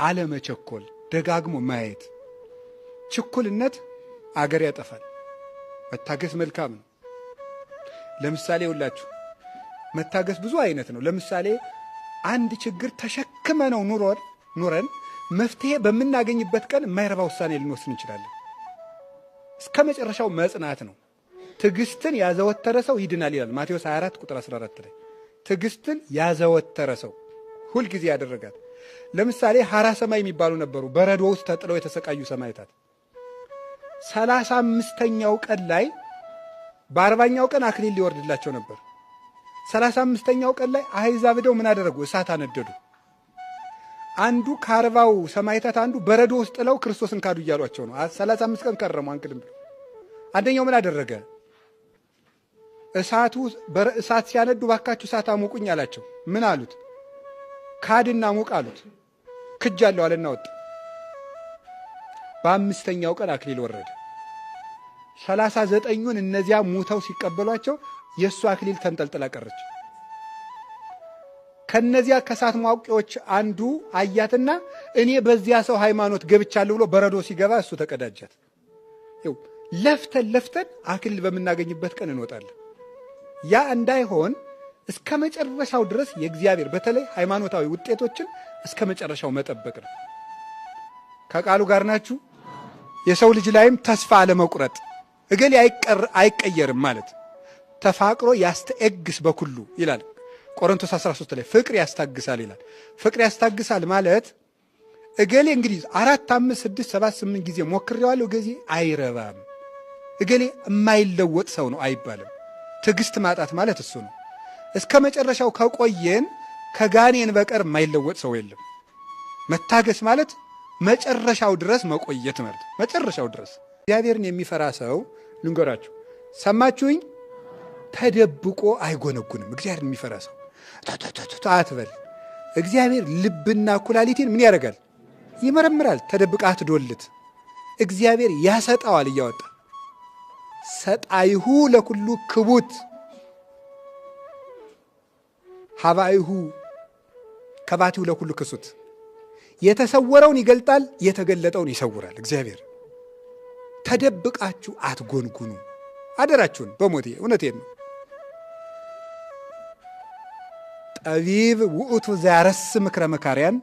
አለመቸኮል፣ ደጋግሞ ማየት። ችኩልነት አገር ያጠፋል። መታገስ መልካም ነው። ለምሳሌ ሁላችሁ መታገስ ብዙ አይነት ነው። ለምሳሌ አንድ ችግር ተሸክመነው ኑረን መፍትሄ በምናገኝበት ቀን የማይረባ ውሳኔ ልንወስን እንችላለን። እስከ መጨረሻው መጽናት ነው። ትዕግስትን ያዘወተረ ሰው ይድናል ይላል ማቴዎስ 24 ቁጥር 14 ላይ። ትዕግስትን ያዘወተረ ሰው ሁልጊዜ ያደረጋት። ለምሳሌ ሐራ ሰማይ የሚባሉ ነበሩ፣ በረዶ ውስጥ ተጥለው የተሰቃዩ ሰማዕታት። 35ኛው ቀን ላይ በ40ኛው ቀን አክሊል ሊወርድላቸው ነበር። 35ኛው ቀን ላይ አሕዛብ ሄደው ምን አደረጉ? እሳት አነደዱ። አንዱ ከ40ው ሰማዕታት አንዱ በረዶ ውስጥ ጥለው ክርስቶስን ካዱ እያሏቸው ነው። 35 ቀን ከረሙ አንክልም ብለው። አንደኛው ምን አደረገ? እሳት ሲያነዱ ባካችሁ እሳት አሞቁኝ አላቸው። ምን አሉት? ካድና ሙቅ አሉት። ክጃለሁ አለና ወጣ። በ5ኛው ቀን አክሊል ወረደ። 39ኙን እነዚያ ሙተው ሲቀበሏቸው የእሱ አክሊል ተንጠልጥላ ቀረች። ከነዚያ ከሳት ማውቂዎች አንዱ አያትና እኔ በዚያ ሰው ሃይማኖት ገብቻለሁ ብሎ በረዶ ሲገባ እሱ ተቀዳጃት። ለፍተን አክሊል በምናገኝበት ቀን እንወጣለን። ያ እንዳይሆን እስከ መጨረሻው ድረስ የእግዚአብሔር በተለይ ሃይማኖታዊ ውጤቶችን እስከ መጨረሻው መጠበቅ ነው። ከቃሉ ጋር ናችሁ። የሰው ልጅ ላይም ተስፋ አለመቁረጥ፣ እገሌ አይቀየርም ማለት ተፋቅሮ ያስተኤግስ በኩሉ ይላል ቆሮንቶስ 13 ላይ። ፍቅር ያስታግሳል ይላል። ፍቅር ያስታግሳል ማለት እገሌ እንግዲህ 4 5 6 7 8 ጊዜ ሞክሬዋለሁ እገሌ አይረባም፣ እገሌ የማይለወጥ ሰው ነው አይባልም። ትዕግስት ማጣት ማለት እሱ ነው። እስከ መጨረሻው ከቆየን ከጋኔን በቀር የማይለወጥ ሰው የለም። መታገስ ማለት መጨረሻው ድረስ መቆየት ማለት መጨረሻው ድረስ። እግዚአብሔርን የሚፈራ ሰው ልንገራችሁ፣ ሰማችሁኝ? ተደብቆ አይጎነጉንም። እግዚአብሔርን የሚፈራ ሰው አትበል። እግዚአብሔር ልብና ኩላሊቴን ምን ያደርጋል? ይመረምራል። ተደብቃ አትዶልት። እግዚአብሔር ያሰጣዋል እያወጣ። ሰጣይሁ ለኩሉ ክቡት ሀባይሁ ከባቲሁ ለኩሉ ክሱት። የተሰወረውን ይገልጣል፣ የተገለጠውን ይሰውራል እግዚአብሔር። ተደብቃችሁ አትጎንጉኑ አደራችሁን። በሞቴ እውነቴን ነው። ጠቢብ ውእቱ ዘያረስ ምክረ መካርያን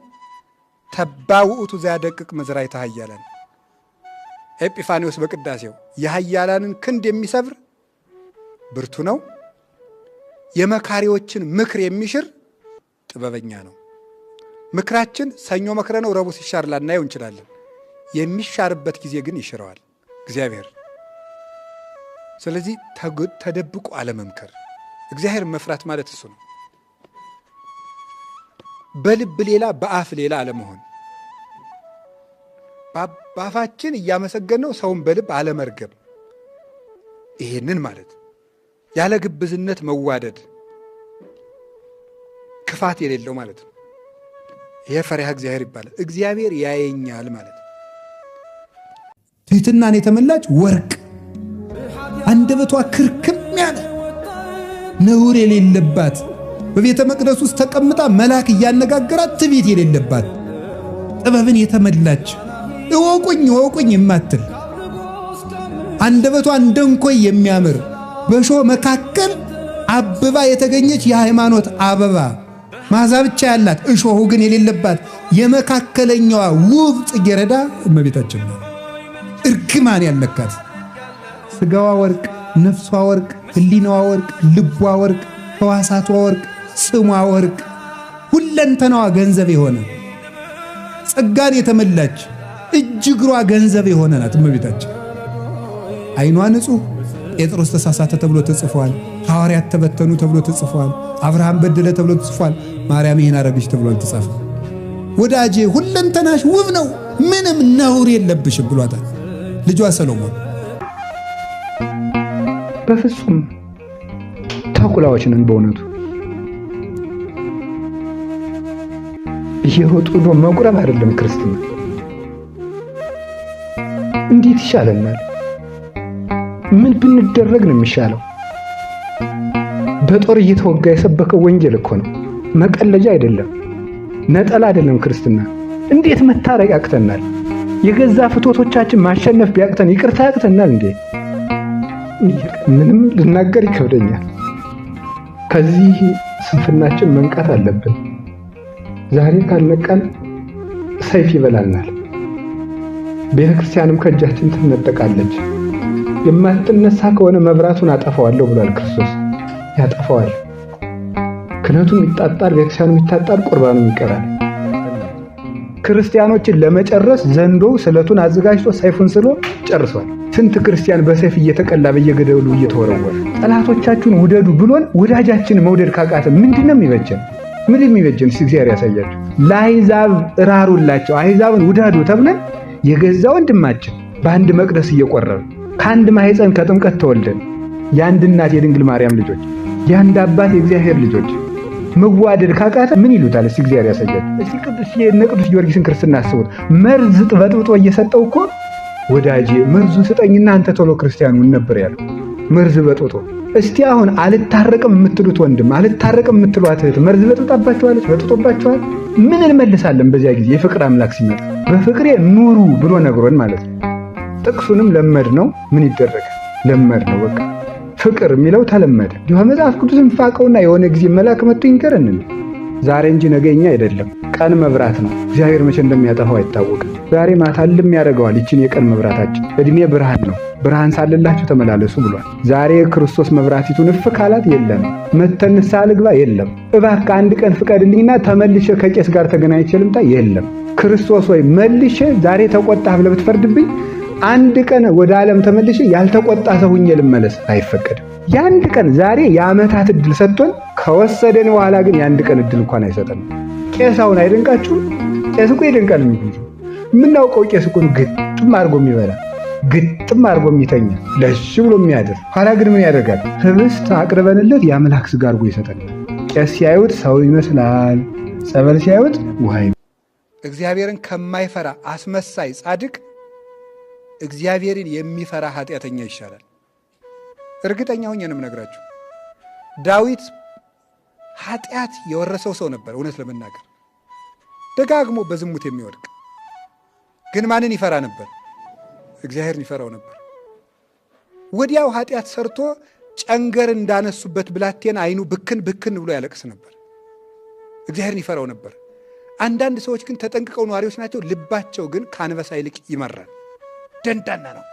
ተባ ውእቱ ዘያደቅቅ መዝራዕተ ኃያላን። ኤጲፋኒዎስ በቅዳሴው የኃያላንን ክንድ የሚሰብር ብርቱ ነው፣ የመካሪዎችን ምክር የሚሽር ጥበበኛ ነው። ምክራችን ሰኞ መክረ ነው ረቡዕ ሲሻር ላናየው እንችላለን። የሚሻርበት ጊዜ ግን ይሽረዋል እግዚአብሔር። ስለዚህ ተደብቆ አለመምከር፣ እግዚአብሔር መፍራት ማለት እሱ ነው። በልብ ሌላ በአፍ ሌላ አለመሆን፣ በአፋችን እያመሰገነው ሰውን በልብ አለመርገም። ይሄንን ማለት ያለ ግብዝነት መዋደድ፣ ክፋት የሌለው ማለት ነው። ይሄ ፈሪሃ እግዚአብሔር ይባላል። እግዚአብሔር ያየኛል ማለት ነው። ትሕትናን የተመላች ወርቅ፣ አንደበቷ ክርክም ያለ ነውር የሌለባት፣ በቤተ መቅደስ ውስጥ ተቀምጣ መልአክ እያነጋገራት ትዕቢት የሌለባት፣ ጥበብን የተመላች እወቁኝ እወቁኝ የማትል፣ አንደበቷ እንደ እንኮይ የሚያምር፣ በእሾህ መካከል አብባ የተገኘች የሃይማኖት አበባ መዓዛ ብቻ ያላት እሾሁ ግን የሌለባት የመካከለኛዋ ውብ ጽጌረዳ እመቤታችን ነው። እርግማን ያለካት፣ ስጋዋ ወርቅ፣ ነፍሷ ወርቅ፣ ህሊናዋ ወርቅ፣ ልቧ ወርቅ፣ ሕዋሳቷ ወርቅ፣ ስሟ ወርቅ፣ ሁለንተናዋ ገንዘብ የሆነ ጸጋን የተመላች እጅ እግሯ ገንዘብ የሆነ ናት እመቤታችን። ዓይኗ ንጹሕ፣ ጴጥሮስ ተሳሳተ ተብሎ ተጽፏል። ሐዋርያት ተበተኑ ተብሎ ተጽፏል። አብርሃም በደለ ተብሎ ተጽፏል። ማርያም ይሄን አረገች ተብሎ አልተጻፈም። ወዳጄ ሁለንተናሽ ውብ ነው፣ ምንም ነውር የለብሽም ብሏታል ልጇ ሰሎሞን። በፍጹም ተኩላዎች ነን በእውነቱ። እየሮጡ ነው መቁረብ አይደለም ክርስትና። እንዴት ይሻለናል? ምን ብንደረግ ነው የሚሻለው? በጦር እየተወጋ የሰበከው ወንጌል እኮ ነው፣ መቀለጃ አይደለም፣ ነጠላ አይደለም ክርስትና። እንዴት መታረቅ ያቅተናል? የገዛ ፍቶቶቻችን ማሸነፍ ቢያቅተን ይቅርታ ያቅተናል እንዴ? ምንም ልናገር ይከብደኛል። ከዚህ ስንፍናችን መንቃት አለብን። ዛሬ ካልነቃን ሰይፍ ይበላልናል። ቤተክርስቲያንም ከእጃችን ትነጠቃለች። የማትነሳ ከሆነ መብራቱን አጠፋዋለሁ ብሏል ክርስቶስ። ያጠፋዋል። ክህነቱም ይጣጣል፣ ቤተክርስቲያኑም ይታጣል፣ ቁርባኑም ይቀራል። ክርስቲያኖችን ለመጨረስ ዘንዶው ስለቱን አዘጋጅቶ ሰይፉን ስሎ ጨርሷል። ስንት ክርስቲያን በሰይፍ እየተቀላ በየገደሉ እየተወረወረ። ጠላቶቻችሁን ውደዱ ብሎን ወዳጃችን መውደድ ካቃተ ምንድነው የሚበጀን? ምን የሚበጀን? እግዚአብሔር ያሳያችሁ። ለአሕዛብ እራሩላቸው፣ አሕዛብን ውደዱ ተብለን የገዛ ወንድማችን በአንድ መቅደስ እየቆረብን ከአንድ ማህፀን ከጥምቀት ተወልደን የአንድ እናት የድንግል ማርያም ልጆች የአንድ አባት የእግዚአብሔር ልጆች መዋደድ ካቃተ ምን ይሉታል? እግዚአብሔር ያሳያችሁ። ቅዱስ ጊዮርጊስን ክርስትና አስቡት። መርዝ በጥብጦ እየሰጠው እኮ ወዳጄ መርዙን ስጠኝና አንተ ቶሎ ክርስቲያኑን ነበር ያለው። መርዝ በጥብጦ። እስቲ አሁን አልታረቅም የምትሉት ወንድም፣ አልታረቅም የምትሏት እህት መርዝ በጥብጣባችኋለች፣ በጥብጦባችኋል። ምን እንመልሳለን በዚያ ጊዜ? የፍቅር አምላክ ሲመጣ በፍቅሬ ኑሩ ብሎ ነግሮን ማለት ነው። ጥቅሱንም ለመድ ነው። ምን ይደረጋል? ለመድ ነው በቃ። ፍቅር የሚለው ተለመደ። በመጽሐፍ ቅዱስን ፋቀውና የሆነ ጊዜ መልአክ መጥቶ ይንገረን። ዛሬ እንጂ ነገኛ አይደለም። ቀን መብራት ነው። እግዚአብሔር መቼ እንደሚያጠፋው አይታወቅም። ዛሬ ማታ ልም ያደርገዋል። ይችን የቀን መብራታችን እድሜ ብርሃን ነው። ብርሃን ሳለላችሁ ተመላለሱ ብሏል። ዛሬ ክርስቶስ መብራቲቱን እፍ ካላት የለም። መተን ንስሐ ልግባ የለም። እባክህ አንድ ቀን ፍቀድልኝና ተመልሼ ከቄስ ጋር ተገናኝቼ ልምጣ የለም። ክርስቶስ ወይ መልሼ ዛሬ ተቆጣህ ብለህ ብትፈርድብኝ አንድ ቀን ወደ ዓለም ተመልሼ ያልተቆጣ ሰው ሆኜ ልመለስ አይፈቀድም። የአንድ ቀን ዛሬ የዓመታት እድል ሰጥቶን ከወሰደን በኋላ ግን የአንድ ቀን እድል እንኳን አይሰጠንም። ቄሳውን አይደንቃችሁም? ቄስ እኮ ይደንቃል። የምናውቀው ቄስ እኮ ግጥም አድርጎ የሚበላ ግጥም አድርጎ የሚተኛ ለሽ ብሎ የሚያድር። ኋላ ግን ምን ያደርጋል? ህብስት አቅርበንለት የአምላክ ሥጋ አድርጎ ይሰጠናል። ቄስ ሲያዩት ሰው ይመስላል፣ ጸበል ሲያዩት ውሃ። እግዚአብሔርን ከማይፈራ አስመሳይ ጻድቅ እግዚአብሔርን የሚፈራ ኃጢአተኛ ይሻላል። እርግጠኛ ሆኜ ነው የምነግራችሁ። ዳዊት ኃጢአት የወረሰው ሰው ነበር። እውነት ለመናገር ደጋግሞ በዝሙት የሚወድቅ ግን ማንን ይፈራ ነበር? እግዚአብሔርን ይፈራው ነበር። ወዲያው ኃጢአት ሰርቶ ጨንገር እንዳነሱበት ብላቴና አይኑ ብክን ብክን ብሎ ያለቅስ ነበር። እግዚአብሔርን ይፈራው ነበር። አንዳንድ ሰዎች ግን ተጠንቅቀው ነዋሪዎች ናቸው። ልባቸው ግን ከአንበሳ ይልቅ ይመራል። ደንዳና ነው።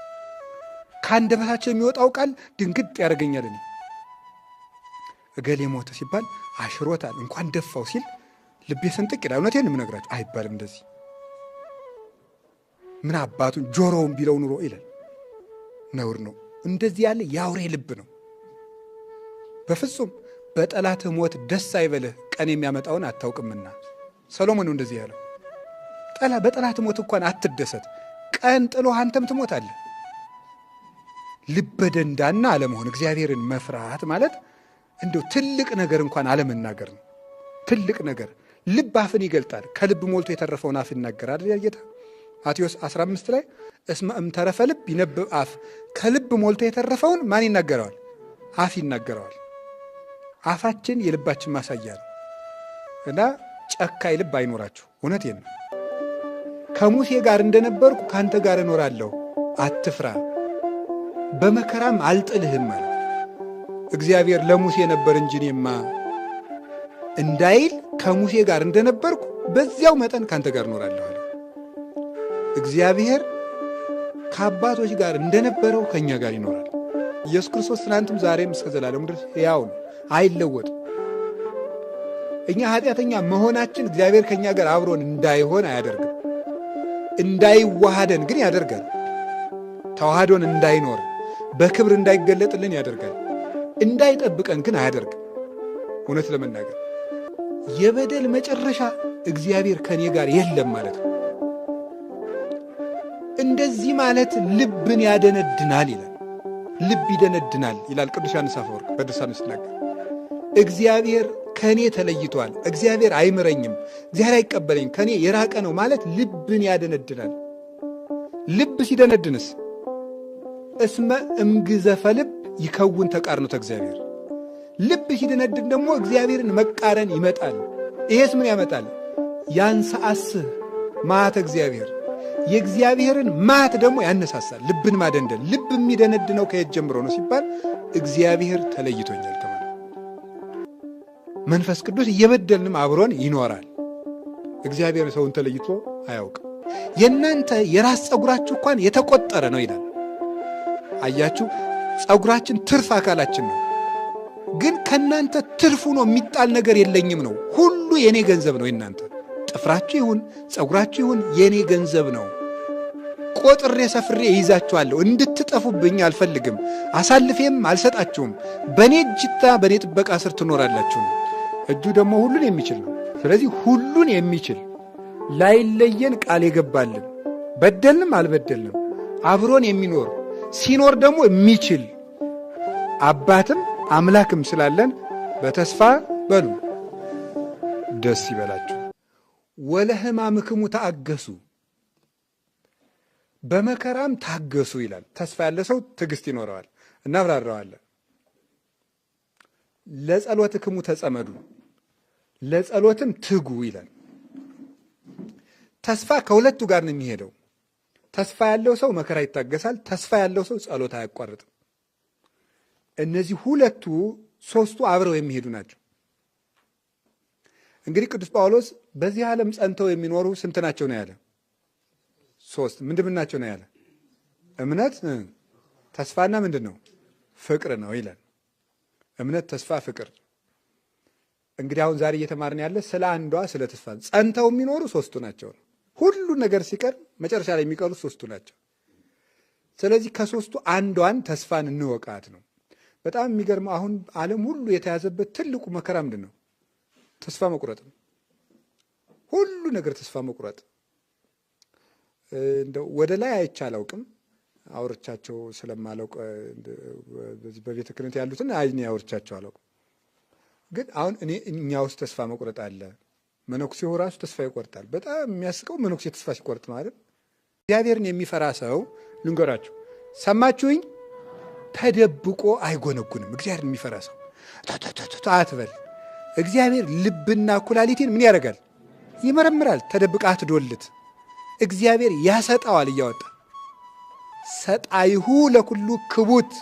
ከአንደበታቸው የሚወጣው ቃል ድንግጥ ያደርገኛል። እኔ እገሌ ሞተ ሲባል አሽሮታል እንኳን ደፋው ሲል ልቤ ስንጥቅ ይላል። እውነቴን የምነግራቸው አይባልም እንደዚህ። ምን አባቱን ጆሮውን ቢለው ኑሮ ይላል። ነውር ነው። እንደዚህ ያለ የአውሬ ልብ ነው። በፍጹም በጠላትህ ሞት ደስ አይበልህ፣ ቀን የሚያመጣውን አታውቅምና። ሰሎሞን ነው እንደዚህ ያለው። በጠላትህ ሞት እንኳን አትደሰት፣ ቀን ጥሎ አንተም ትሞታለህ። ልበ ደንዳና አለመሆን፣ እግዚአብሔርን መፍራት ማለት እንደው ትልቅ ነገር እንኳን አለመናገር ነው። ትልቅ ነገር ልብ አፍን ይገልጣል። ከልብ ሞልቶ የተረፈውን አፍ ይናገራል አይደል ጌታ? ማቴዎስ 15 ላይ እስመ እምተረፈ ልብ ይነብብ አፍ። ከልብ ሞልቶ የተረፈውን ማን ይናገረዋል? አፍ ይናገረዋል። አፋችን የልባችን ማሳያ ነው እና ጨካኝ ልብ አይኖራችሁ። እውነቴን ነው። ከሙሴ ጋር እንደነበርኩ ካንተ ጋር እኖራለሁ፣ አትፍራ፣ በመከራም አልጥልህም ማለት እግዚአብሔር ለሙሴ ነበር እንጂ እኔማ እንዳይል ከሙሴ ጋር እንደነበርኩ በዚያው መጠን ካንተ ጋር እኖራለሁ አለ። እግዚአብሔር ከአባቶች ጋር እንደነበረው ከኛ ጋር ይኖራል። ኢየሱስ ክርስቶስ ትናንትም ዛሬም እስከ ዘላለሙ ድረስ ሕያው ነው፣ አይለወጥም። እኛ ኃጢአተኛ መሆናችን እግዚአብሔር ከኛ ጋር አብሮን እንዳይሆን አያደርግም። እንዳይዋሃደን ግን ያደርጋል። ተዋህዶን እንዳይኖር በክብር እንዳይገለጥልን ያደርጋል። እንዳይጠብቀን ግን አያደርግም። እውነት ለመናገር የበደል መጨረሻ እግዚአብሔር ከኔ ጋር የለም ማለት ነው። እንደዚህ ማለት ልብን ያደነድናል ይላል። ልብ ይደነድናል ይላል ቅዱስ ዮሐንስ አፈወርቅ በድርሳኑ ሲናገር። እግዚአብሔር ከኔ ተለይቷል፣ እግዚአብሔር አይምረኝም፣ እግዚአብሔር አይቀበለኝም፣ ከኔ የራቀ ነው ማለት ልብን ያደነድናል። ልብ ሲደነድንስ እስመ እምግዘፈ ልብ ይከውን ተቃርኖተ እግዚአብሔር። ልብ ሲደነድን ደግሞ እግዚአብሔርን መቃረን ይመጣል። ይሄስ ምን ያመጣል? ያንሰአስህ መዓተ እግዚአብሔር የእግዚአብሔርን መዓት ደግሞ ያነሳሳል። ልብን ማደንደን። ልብ የሚደነድነው ከየት ጀምሮ ነው ሲባል እግዚአብሔር ተለይቶኛል ከማለት መንፈስ ቅዱስ እየበደልንም አብሮን ይኖራል። እግዚአብሔር ሰውን ተለይቶ አያውቅም። የእናንተ የራስ ፀጉራችሁ እንኳን የተቆጠረ ነው ይላል። አያችሁ፣ ፀጉራችን ትርፍ አካላችን ነው። ግን ከእናንተ ትርፉ ነው የሚጣል ነገር የለኝም ነው። ሁሉ የኔ ገንዘብ ነው። የእናንተ ጥፍራችሁ ይሁን ፀጉራችሁ ይሁን የኔ ገንዘብ ነው። ቆጥሬ ሰፍሬ ይይዛችኋለሁ። እንድትጠፉብኝ አልፈልግም። አሳልፌም አልሰጣችሁም። በእኔ እጅታ በእኔ ጥበቃ ስር ትኖራላችሁ። እጁ ደግሞ ሁሉን የሚችል ነው። ስለዚህ ሁሉን የሚችል ላይለየን ቃል የገባልን በደልንም አልበደልንም አብሮን የሚኖር ሲኖር ደግሞ የሚችል አባትም አምላክም ስላለን በተስፋ በሉ ደስ ይበላችሁ። ወለሕማምክሙ ተአገሱ፣ በመከራም ታገሱ ይላል። ተስፋ ያለ ሰው ትዕግስት ይኖረዋል። እናብራራዋለን። ለጸሎትክሙ ተጸመዱ፣ ለጸሎትም ትጉ ይላል። ተስፋ ከሁለቱ ጋር ነው የሚሄደው። ተስፋ ያለው ሰው መከራ ይታገሳል። ተስፋ ያለው ሰው ጸሎት አያቋርጥም። እነዚህ ሁለቱ ሶስቱ አብረው የሚሄዱ ናቸው። እንግዲህ ቅዱስ ጳውሎስ በዚህ ዓለም ጸንተው የሚኖሩ ስንት ናቸው ነው ያለ? ሶስት። ምንድን ናቸው ነው ያለ? እምነት፣ ተስፋና ምንድን ነው? ፍቅር ነው ይላል። እምነት፣ ተስፋ፣ ፍቅር። እንግዲህ አሁን ዛሬ እየተማርን ያለ ስለ አንዷ ስለ ተስፋ ጸንተው የሚኖሩ ሶስቱ ናቸው። ሁሉ ነገር ሲቀር መጨረሻ ላይ የሚቀሩት ሶስቱ ናቸው። ስለዚህ ከሶስቱ አንዷን ተስፋን እንወቃት ነው። በጣም የሚገርመው አሁን ዓለም ሁሉ የተያዘበት ትልቁ መከራ ምንድን ነው? ተስፋ መቁረጥ ነው። ሁሉ ነገር ተስፋ መቁረጥ። እንደው ወደ ላይ አይቼ አላውቅም፣ አውርቻቸው ስለማላውቅ በቤተ ክህነት ያሉትን አይኔ አውርቻቸው አላውቅም። ግን አሁን እኛ ውስጥ ተስፋ መቁረጥ አለ። መነኩሴው ራሱ ተስፋ ይቆርጣል። በጣም የሚያስቀው መነኩሴ ተስፋ ሲቆርጥ ማለት። እግዚአብሔርን የሚፈራ ሰው ልንገራችሁ፣ ሰማችሁኝ? ተደብቆ አይጎነጉንም። እግዚአብሔርን የሚፈራ ሰው አትበል። እግዚአብሔር ልብና ኩላሊትን ምን ያደርጋል? ይመረምራል። ተደብቃ አትዶልት። እግዚአብሔር ያሰጣዋል እያወጣ። ሰጣይሁ ለኩሉ ክቡት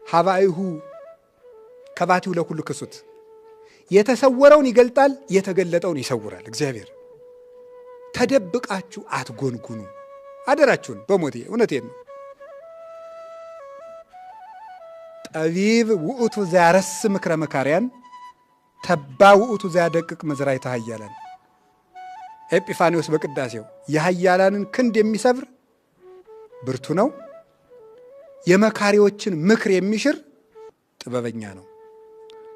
ሀባይሁ ከባቲሁ ለኩሉ ክሱት። የተሰወረውን ይገልጣል፣ የተገለጠውን ይሰውራል። እግዚአብሔር ተደብቃችሁ አትጎንጉኑ። አደራችሁን በሞቴ እውነቴን ነው። ጠቢብ ውእቱ ዘያረስ ምክረ መካርያን ተባ ውእቱ ዘያደቅቅ መዝራዕተ ኃያላን። ኤጲፋኒዎስ በቅዳሴው የኃያላንን ክንድ የሚሰብር ብርቱ ነው፣ የመካሪዎችን ምክር የሚሽር ጥበበኛ ነው።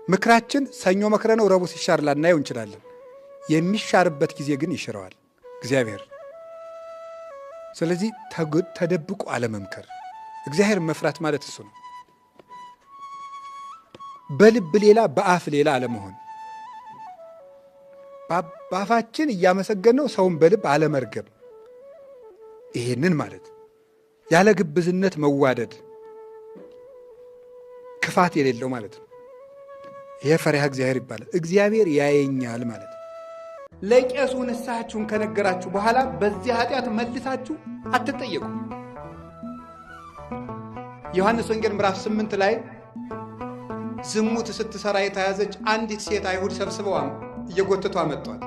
ምክራችን ሰኞ መክረ ነው ረቡዕ ሲሻር ላናየው እንችላለን። የሚሻርበት ጊዜ ግን ይሽረዋል እግዚአብሔር። ስለዚህ ተደብቆ አለመምከር፣ እግዚአብሔር መፍራት ማለት እሱ ነው። በልብ ሌላ በአፍ ሌላ አለመሆን፣ በአፋችን እያመሰገነው ሰውን በልብ አለመርገም። ይሄንን ማለት ያለ ግብዝነት መዋደድ፣ ክፋት የሌለው ማለት ነው። ይሄ ፈሪሃ እግዚአብሔር ይባላል። እግዚአብሔር ያየኛል ማለት ነው። ለቄሱ ንስሐችሁን ከነገራችሁ በኋላ በዚህ ኃጢአት መልሳችሁ አትጠየቁ። ዮሐንስ ወንጌል ምዕራፍ 8 ላይ ዝሙት ስትሰራ የተያዘች አንዲት ሴት አይሁድ ሰብስበው እየጎተቷ መጥቷል።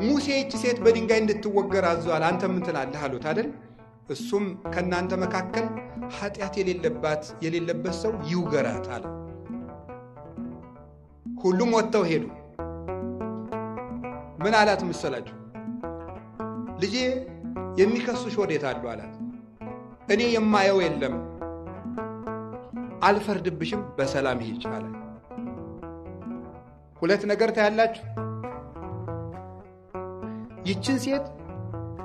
ሙሴ ይህች ሴት በድንጋይ እንድትወገር አዟል፣ አንተ ምን ትላለህ አሉት አይደል? እሱም ከእናንተ መካከል ኃጢአት የሌለበት ሰው ይውገራት አለ። ሁሉም ወጥተው ሄዱ። ምን አላት መሰላችሁ? ልጄ የሚከሱሽ ወዴት አሉ አላት። እኔ የማየው የለም፣ አልፈርድብሽም፣ በሰላም ሂጂ አለ። ሁለት ነገር ታያላችሁ። ይችን ሴት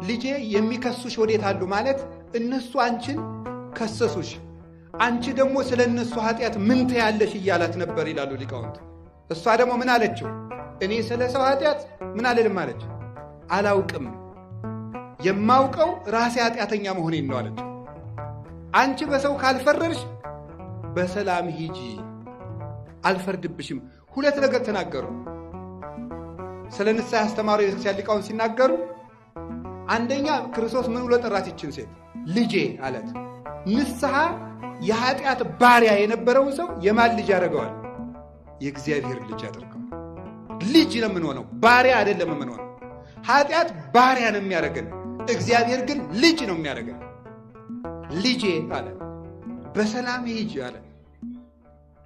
ልጄ የሚከሱሽ ወዴት አሉ ማለት እነሱ አንቺን ከሰሱሽ፣ አንቺ ደግሞ ስለ እነሱ ኃጢአት ምን ትያለሽ እያላት ነበር ይላሉ ሊቃውንት። እሷ ደግሞ ምን አለችው? እኔ ስለ ሰው ኃጢአት ምን አልልም አለች። አላውቅም፣ የማውቀው ራሴ ኃጢአተኛ መሆኔን ነው አለች። አንቺ በሰው ካልፈረድሽ በሰላም ሂጂ፣ አልፈርድብሽም። ሁለት ነገር ተናገሩ። ስለ ንስሐ ያስተማሩ የቤተክርስቲያን ሊቃውንት ሲናገሩ አንደኛ ክርስቶስ ምን ብሎ ጠራት ይችን ሴት? ልጄ አላት። ንስሐ የኃጢአት ባሪያ የነበረውን ሰው የማን ልጅ ያደርገዋል? የእግዚአብሔር ልጅ ያደርገዋል። ልጅ ነው የምንሆነው፣ ባሪያ አይደለም የምንሆነው። ኃጢአት ባሪያ ነው የሚያደርገን፣ እግዚአብሔር ግን ልጅ ነው የሚያደርገን። ልጄ አለ፣ በሰላም ሂጂ አለ።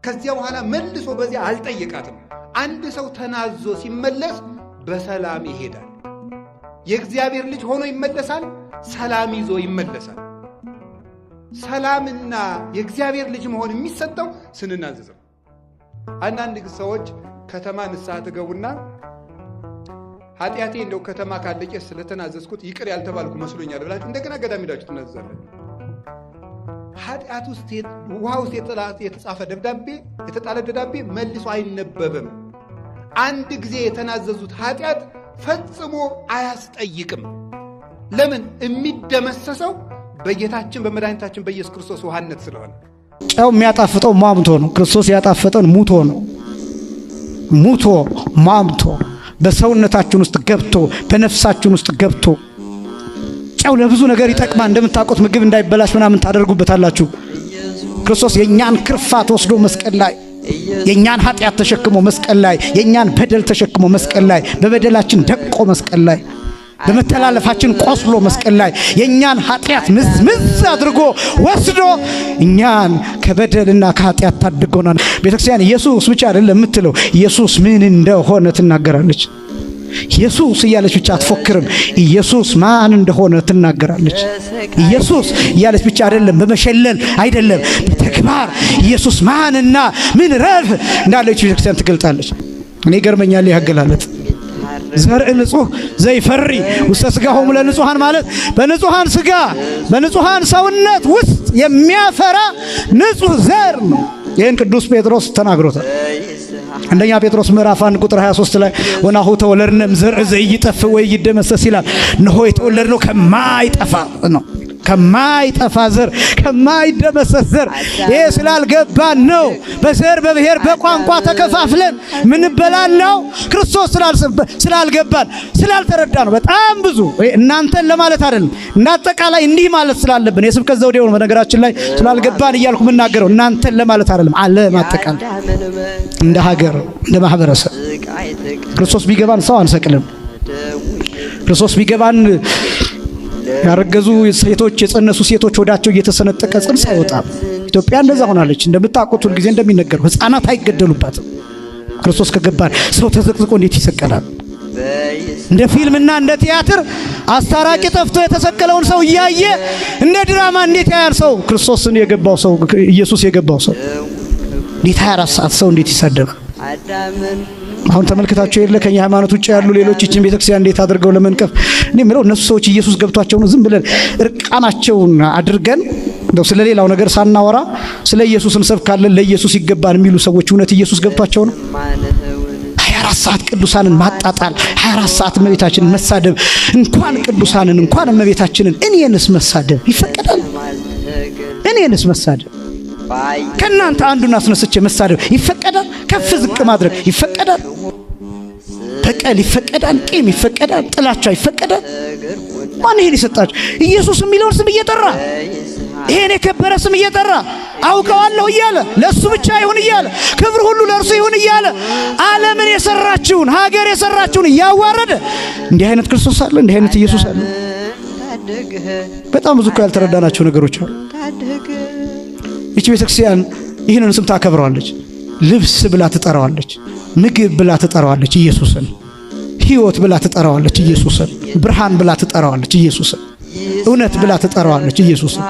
ከዚያ በኋላ መልሶ በዚያ አልጠየቃትም። አንድ ሰው ተናዞ ሲመለስ በሰላም ይሄዳል። የእግዚአብሔር ልጅ ሆኖ ይመለሳል፣ ሰላም ይዞ ይመለሳል። ሰላምና የእግዚአብሔር ልጅ መሆን የሚሰጠው ስንናዘዘው። አንዳንድ ሰዎች ከተማ ንስሐ ትገቡና ኃጢአቴ እንደው ከተማ ካለቀ ስለተናዘዝኩት ይቅር ያልተባልኩ መስሎኛል ብላችሁ እንደገና ገዳም ሄዳችሁ ትናዘዛላችሁ። ኃጢአት ውስጥ ውሃ ውስጥ የተጻፈ ደብዳቤ የተጣለ ደብዳቤ መልሶ አይነበብም። አንድ ጊዜ የተናዘዙት ኃጢአት ፈጽሞ አያስጠይቅም። ለምን? የሚደመሰሰው በጌታችን በመድኃኒታችን በኢየሱስ ክርስቶስ ውሃነት ስለሆነ። ጨው የሚያጣፍጠው ማምቶ ነው። ክርስቶስ ያጣፈጠን ሙቶ ነው። ሙቶ ማምቶ በሰውነታችን ውስጥ ገብቶ በነፍሳችን ውስጥ ገብቶ። ጨው ለብዙ ነገር ይጠቅማል። እንደምታውቁት ምግብ እንዳይበላሽ ምናምን ታደርጉበታላችሁ። ክርስቶስ የኛን ክርፋት ወስዶ መስቀል ላይ የኛን ኃጢአት ተሸክሞ መስቀል ላይ የኛን በደል ተሸክሞ መስቀል ላይ በበደላችን ደቆ መስቀል ላይ በመተላለፋችን ቆስሎ መስቀል ላይ የኛን ኃጢአት ምዝምዝ አድርጎ ወስዶ እኛን ከበደልና ከኃጢአት ታድጎናል። ቤተክርስቲያን ኢየሱስ ብቻ አይደለም የምትለው፣ ኢየሱስ ምን እንደሆነ ትናገራለች። ኢየሱስ እያለች ብቻ አትፎክርም። ኢየሱስ ማን እንደሆነ ትናገራለች። ኢየሱስ እያለች ብቻ አይደለም፣ በመሸለል አይደለም፣ በተግባር ኢየሱስ ማንና ምን ረብ እንዳለች ቤተክርስቲያን ትገልጣለች። እኔ ገርመኛል ያገላለት ዘርእ ንጹህ ዘይፈሪ ውስተ ሥጋሆሙ ለንጹሃን ማለት በንጹሃን ሥጋ በንጹሃን ሰውነት ውስጥ የሚያፈራ ንጹህ ዘር ነው። ይህን ቅዱስ ጴጥሮስ ተናግሮታል። አንደኛ ጴጥሮስ ምዕራፍ 1 ቁጥር 23 ላይ ወናሁ ተወለድነ እምዘርእ ዘይጠፍ ወይደመሰስ ይላል። እነሆ የተወለድነው ከማይጠፋ ነው፣ ከማይጠፋ ዘር፣ ከማይደመሰስ ዘር። ይሄ ስላልገባን ነው በዘር በብሔር በቋንቋ ተከፋፍለን ምን በላላው ክርስቶስ ስላልገባን ስላልተረዳ ነው። በጣም ብዙ እናንተን ለማለት አይደለም፣ እንዳጠቃላይ እንዲህ ማለት ስላለብን የስብከት ዘውዴው ነው። በነገራችን ላይ ስላልገባን እያልኩ የምናገረው እናንተን ለማለት አይደለም፣ ዓለም አጠቃላይ እንደ ሀገር እንደ ማህበረሰብ። ክርስቶስ ቢገባን ሰው አንሰቅልም። ክርስቶስ ቢገባን ያረገዙ ሴቶች የጸነሱ ሴቶች ወዳቸው እየተሰነጠቀ ጽንስ አይወጣም። ኢትዮጵያ እንደዛ ሆናለች። እንደምታውቁት ሁሉ ጊዜ እንደሚነገረው ሕፃናት አይገደሉባትም። ክርስቶስ ከገባን ሰው ተዘቅዝቆ እንዴት ይሰቀላል? እንደ ፊልምና እንደ ቲያትር አስታራቂ ጠፍቶ የተሰቀለውን ሰው እያየ እንደ ድራማ እንዴት ያያል ሰው? ክርስቶስን የገባው ሰው ኢየሱስ የገባው ሰው እንዴት 24 ሰዓት ሰው እንዴት ይሳደብ? አሁን ተመልክታቸው የለ ከኛ ሃይማኖት ውጭ ያሉ ሌሎች እቺን ቤተክርስቲያን እንዴት አድርገው ለመንቀፍ እኔ ምለው እነሱ ሰዎች ኢየሱስ ገብቷቸው ነው ዝም ብለን እርቃናቸውን አድርገን እንደው ስለሌላው ነገር ሳናወራ ስለ ኢየሱስ እንሰብካለን ለኢየሱስ ይገባል የሚሉ ሰዎች እውነት ኢየሱስ ገብቷቸው ነው? 24 ሰዓት ቅዱሳንን ማጣጣል፣ 24 ሰዓት እመቤታችንን መሳደብ፣ እንኳን ቅዱሳንን እንኳን እመቤታችንን እኔንስ መሳደብ ይፈቀዳል? እኔንስ መሳደብ ከናንተ አንዱን አስነስቼ መሳደብ ይፈቀዳል? ከፍ ዝቅ ማድረግ ይፈቀዳል? በቀል ይፈቀዳል? ቂም ይፈቀዳል? ጥላቻ ይፈቀዳል? ማን ይሄን ይሰጣችሁ? ኢየሱስ የሚለውን ስም እየጠራ ይሄን የከበረ ስም እየጠራ አውቀዋለሁ እያለ ለሱ ብቻ ይሁን እያለ ክብር ሁሉ ለእርሱ ይሁን እያለ ዓለምን የሰራችውን ሀገር የሰራችውን እያዋረደ እንዲህ አይነት ክርስቶስ አለ? እንዲህ አይነት ኢየሱስ አለ? በጣም ብዙ ያልተረዳናቸው ነገሮች አሉ። ይህች ቤተክርስቲያን ይህንን ስም ታከብረዋለች። ልብስ ብላ ትጠራዋለች፣ ምግብ ብላ ትጠራዋለች ኢየሱስን፣ ሕይወት ብላ ትጠራዋለች ኢየሱስን፣ ብርሃን ብላ ትጠራዋለች ኢየሱስን፣ እውነት ብላ ትጠራዋለች ኢየሱስን።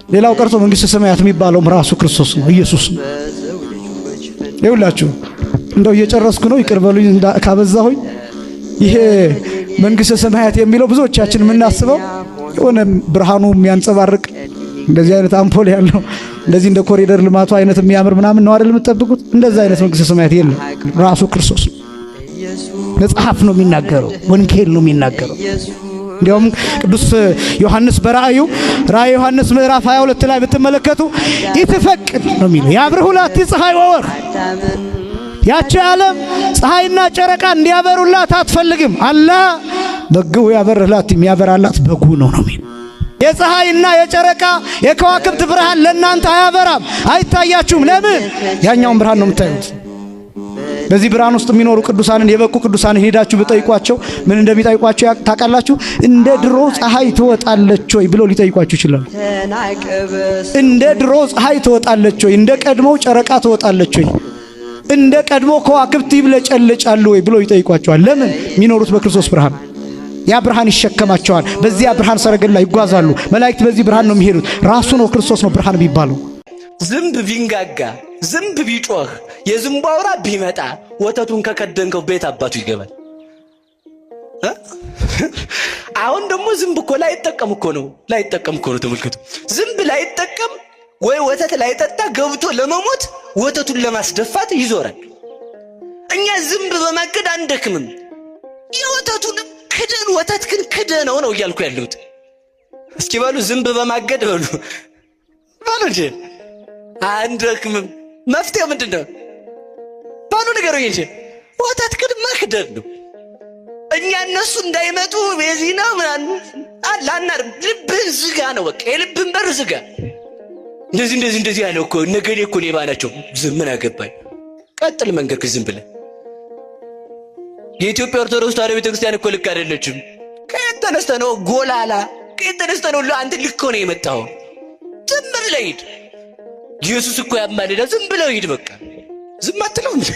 ሌላው ቀርቶ መንግስተ ሰማያት የሚባለውም ራሱ ክርስቶስ ነው፣ ኢየሱስ ነው። ይኸውላችሁ እንደው እየጨረስኩ ነው፣ ይቅር በሉኝ ካበዛሁኝ። ይሄ መንግስተ ሰማያት የሚለው ብዙዎቻችን የምናስበው የሆነ ብርሃኑ የሚያንጸባርቅ እንደዚህ አይነት አምፖል ያለው እንደዚህ እንደ ኮሪደር ልማቱ አይነት የሚያምር ምናምን ነው አይደል የምትጠብቁት? እንደዛ አይነት መንግስተ ሰማያት የለም። ራሱ ክርስቶስ ነው። መጽሐፍ ነው የሚናገረው፣ ወንጌል ነው የሚናገረው። እንዲያውም ቅዱስ ዮሐንስ በራእዩ ራእይ ዮሐንስ ምዕራፍ 22 ላይ ብትመለከቱ ይትፈቅድ ነው የሚለው ያብርሁ ላቲ ፀሐይ ወወር ያቺ ዓለም ፀሐይና ጨረቃ እንዲያበሩላት አትፈልግም። አላህ በግው ያበረላት የሚያበራላት በጉ ነው የሚል። የፀሐይና የጨረቃ የከዋክብት ብርሃን ለእናንተ አያበራም፣ አይታያችሁም። ለምን? ያኛውን ብርሃን ነው የምታዩት። በዚህ ብርሃን ውስጥ የሚኖሩ ቅዱሳንን የበቁ ቅዱሳንን ሄዳችሁ ብጠይቋቸው ምን እንደሚጠይቋቸው ታውቃላችሁ? እንደ ድሮ ፀሐይ ትወጣለች ወይ ብለው ሊጠይቋችሁ ይችላሉ። እንደ ድሮ ፀሐይ ትወጣለች ወይ? እንደ ቀድሞው ጨረቃ ትወጣለች ወይ? እንደ ቀድሞ ከዋክብት ይብለጨለጫሉ ወይ ብለው ይጠይቋቸዋል። ለምን? የሚኖሩት በክርስቶስ ብርሃን። ያ ብርሃን ይሸከማቸዋል። በዚያ ብርሃን ሰረገላ ይጓዛሉ። መላእክት በዚህ ብርሃን ነው የሚሄዱት። ራሱ ነው ክርስቶስ ነው ብርሃን የሚባለው። ዝንብ ቢንጋጋ ዝንብ ቢጮህ የዝንቡ አውራ ቢመጣ ወተቱን ከከደንከው ቤት አባቱ ይገባል። አሁን ደግሞ ዝንብ እኮ ላይጠቀም እኮ ነው ተመልከቱ። ዝንብ ላይጠቀም ወይ ወተት ላይጠጣ ገብቶ ለመሞት ወተቱን ለማስደፋት ይዞራል። እኛ ዝንብ በማገድ አንደክምም። የወተቱን ክደን ወተት ግን ክደነው ነው እያልኩ ያለሁት። እስኪ በሉ ዝንብ በማገድ በሉ እንጂ አንደክምም። መፍትሄው ምንድነው? ባሉ ነገር እንጂ ወተት ግን መክደን ነው። እኛ እነሱ እንዳይመጡ በዚህ ነው ምናምን አላናር ልብን ዝጋ ነው በቃ። የልብን በር ዝጋ። እንደዚህ ያለው እኮ ነገሌ እኮ ሌባ ናቸው። ዝም ምን አገባኝ? ቀጥል መንገድ ዝም ብለህ። የኢትዮጵያ ኦርቶዶክስ ተዋሕዶ ቤተክርስቲያን እኮ ልክ አይደለችም። ከየት ተነስተህ ነው ጎላላ? ከየት ተነስተህ ነው አንተ ልክ ሆነ የመጣው? ዝም ብለህ ሂድ። ኢየሱስ እኮ ያማልዳል። ዝም ብለው ሂድ በቃ። ዝም አትለው እንዴ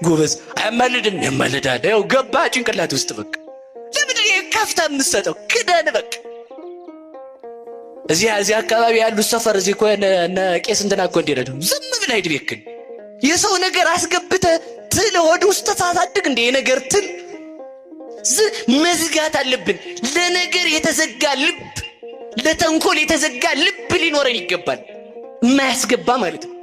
ጎበዝ? አያማልድም? ያማልዳል። ያው ገባ ጭንቅላት ውስጥ በቃ። ለምን ከፍታ የምትሰጠው? ክደን በቃ። እዚህ አካባቢ ያሉ ሰፈር እዚህ እኮ እነ ቄስ እንትና እኮ እንደሄዱ ዝም ብለህ ሂድ ቤክን። የሰው ነገር አስገብተህ ትል ወደ ውስጥ ታሳድግ እንደ የነገር ትል መዝጋት አለብን። ለነገር የተዘጋ ልብ፣ ለተንኮል የተዘጋ ልብ ሊኖረን ይገባል። የማያስገባ ማለት ነው።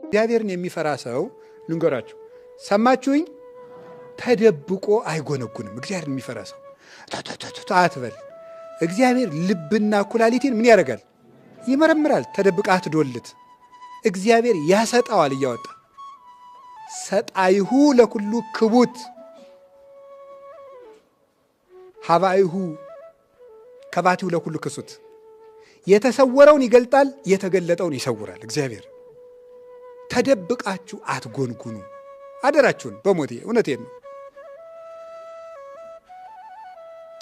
እግዚአብሔርን የሚፈራ ሰው ልንገራችሁ፣ ሰማችሁኝ? ተደብቆ አይጎነጉንም። እግዚአብሔርን የሚፈራ ሰው አትበል። እግዚአብሔር ልብና ኩላሊትን ምን ያደርጋል? ይመረምራል። ተደብቃ አትዶልት። እግዚአብሔር ያሰጣዋል እያወጣ። ሰጣይሁ ለኩሉ ክቡት ሀባይሁ ከባቲሁ ለኩሉ ክሱት። የተሰወረውን ይገልጣል፣ የተገለጠውን ይሰውራል። እግዚአብሔር ተደብቃችሁ አትጎንጉኑ። አደራችሁን በሞቴ እውነቴን ነው።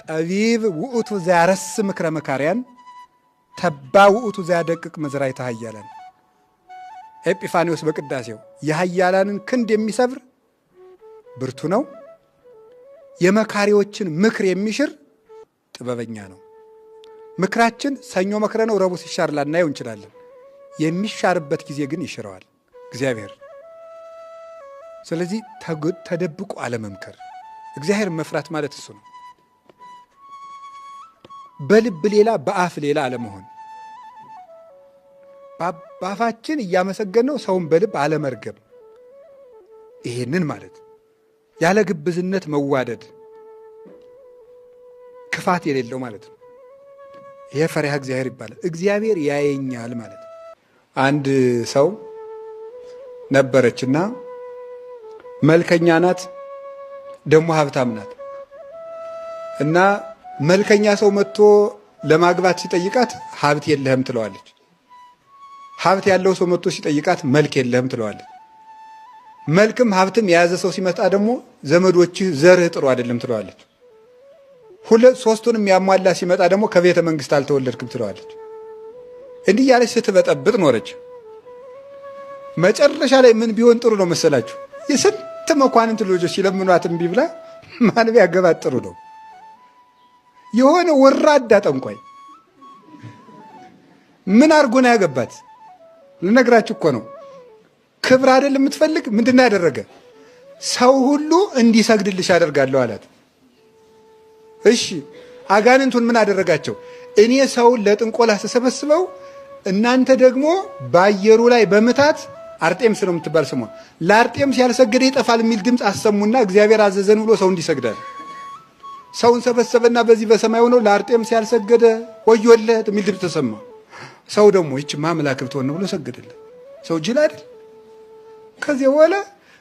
ጠቢብ ውእቱ ዘያረስ ምክረ መካርያን ተባ ውእቱ ዘያደቅቅ መዝራዕተ ኃያላን። ኤጲፋኒዎስ በቅዳሴው የኃያላንን ክንድ የሚሰብር ብርቱ ነው፣ የመካሪዎችን ምክር የሚሽር ጥበበኛ ነው። ምክራችን ሰኞ መክረ ነው ረቡዕ ሲሻር ላናየው እንችላለን። የሚሻርበት ጊዜ ግን ይሽረዋል እግዚአብሔር። ስለዚህ ተደብቆ አለመምከር፣ እግዚአብሔር መፍራት ማለት እሱ ነው። በልብ ሌላ በአፍ ሌላ አለመሆን፣ በአፋችን እያመሰገነው ሰውን በልብ አለመርገም። ይሄንን ማለት ያለ ግብዝነት መዋደድ፣ ክፋት የሌለው ማለት ነው። ይሄ ፈሪሃ እግዚአብሔር ይባላል። እግዚአብሔር ያየኛል ማለት ነው። አንድ ሰው ነበረችና መልከኛ ናት፣ ደሞ ሀብታም ናት። እና መልከኛ ሰው መጥቶ ለማግባት ሲጠይቃት ሀብት የለህም ትለዋለች። ሀብት ያለው ሰው መጥቶ ሲጠይቃት መልክ የለህም ትለዋለች። መልክም ሀብትም የያዘ ሰው ሲመጣ ደግሞ ዘመዶችህ ዘርህ ጥሩ አይደለም ትለዋለች። ሶስቱንም ያሟላ ሲመጣ ደግሞ ከቤተ መንግስት አልተወለድክም ትለዋለች። እንዲህ ያለች ስትበጠብጥ ኖረች። መጨረሻ ላይ ምን ቢሆን ጥሩ ነው መሰላችሁ? የስንት መኳንንት ልጆች ሲለምኗት እምቢ ብላ ማን ቢያገባት ጥሩ ነው? የሆነ ወራዳ ጠንቋይ ምን አድርጎ ነው ያገባት? ልነግራችሁ እኮ ነው። ክብር አይደል የምትፈልግ? ምንድን ነው ያደረገ? ሰው ሁሉ እንዲሰግድልሽ አደርጋለሁ አላት። እሺ አጋንንቱን ምን አደረጋቸው? እኔ ሰውን ለጥንቆላ ስሰበስበው እናንተ ደግሞ በአየሩ ላይ በምታት አርጤምስ ነው የምትባል ስሟ፣ ለአርጤምስ ያልሰገደ ይጠፋል የሚል ድምፅ አሰሙና እግዚአብሔር አዘዘን ብሎ ሰው እንዲሰግዳል። ሰውን ሰበሰበና በዚህ በሰማይ ሆነው ለአርጤምስ ያልሰገደ ወዮለት የሚል ድምፅ ተሰማ። ሰው ደግሞ ይህች ማምላክ ብትሆን ነው ብሎ ሰገደለት። ሰው ጅል አይደል? ከዚህ በኋላ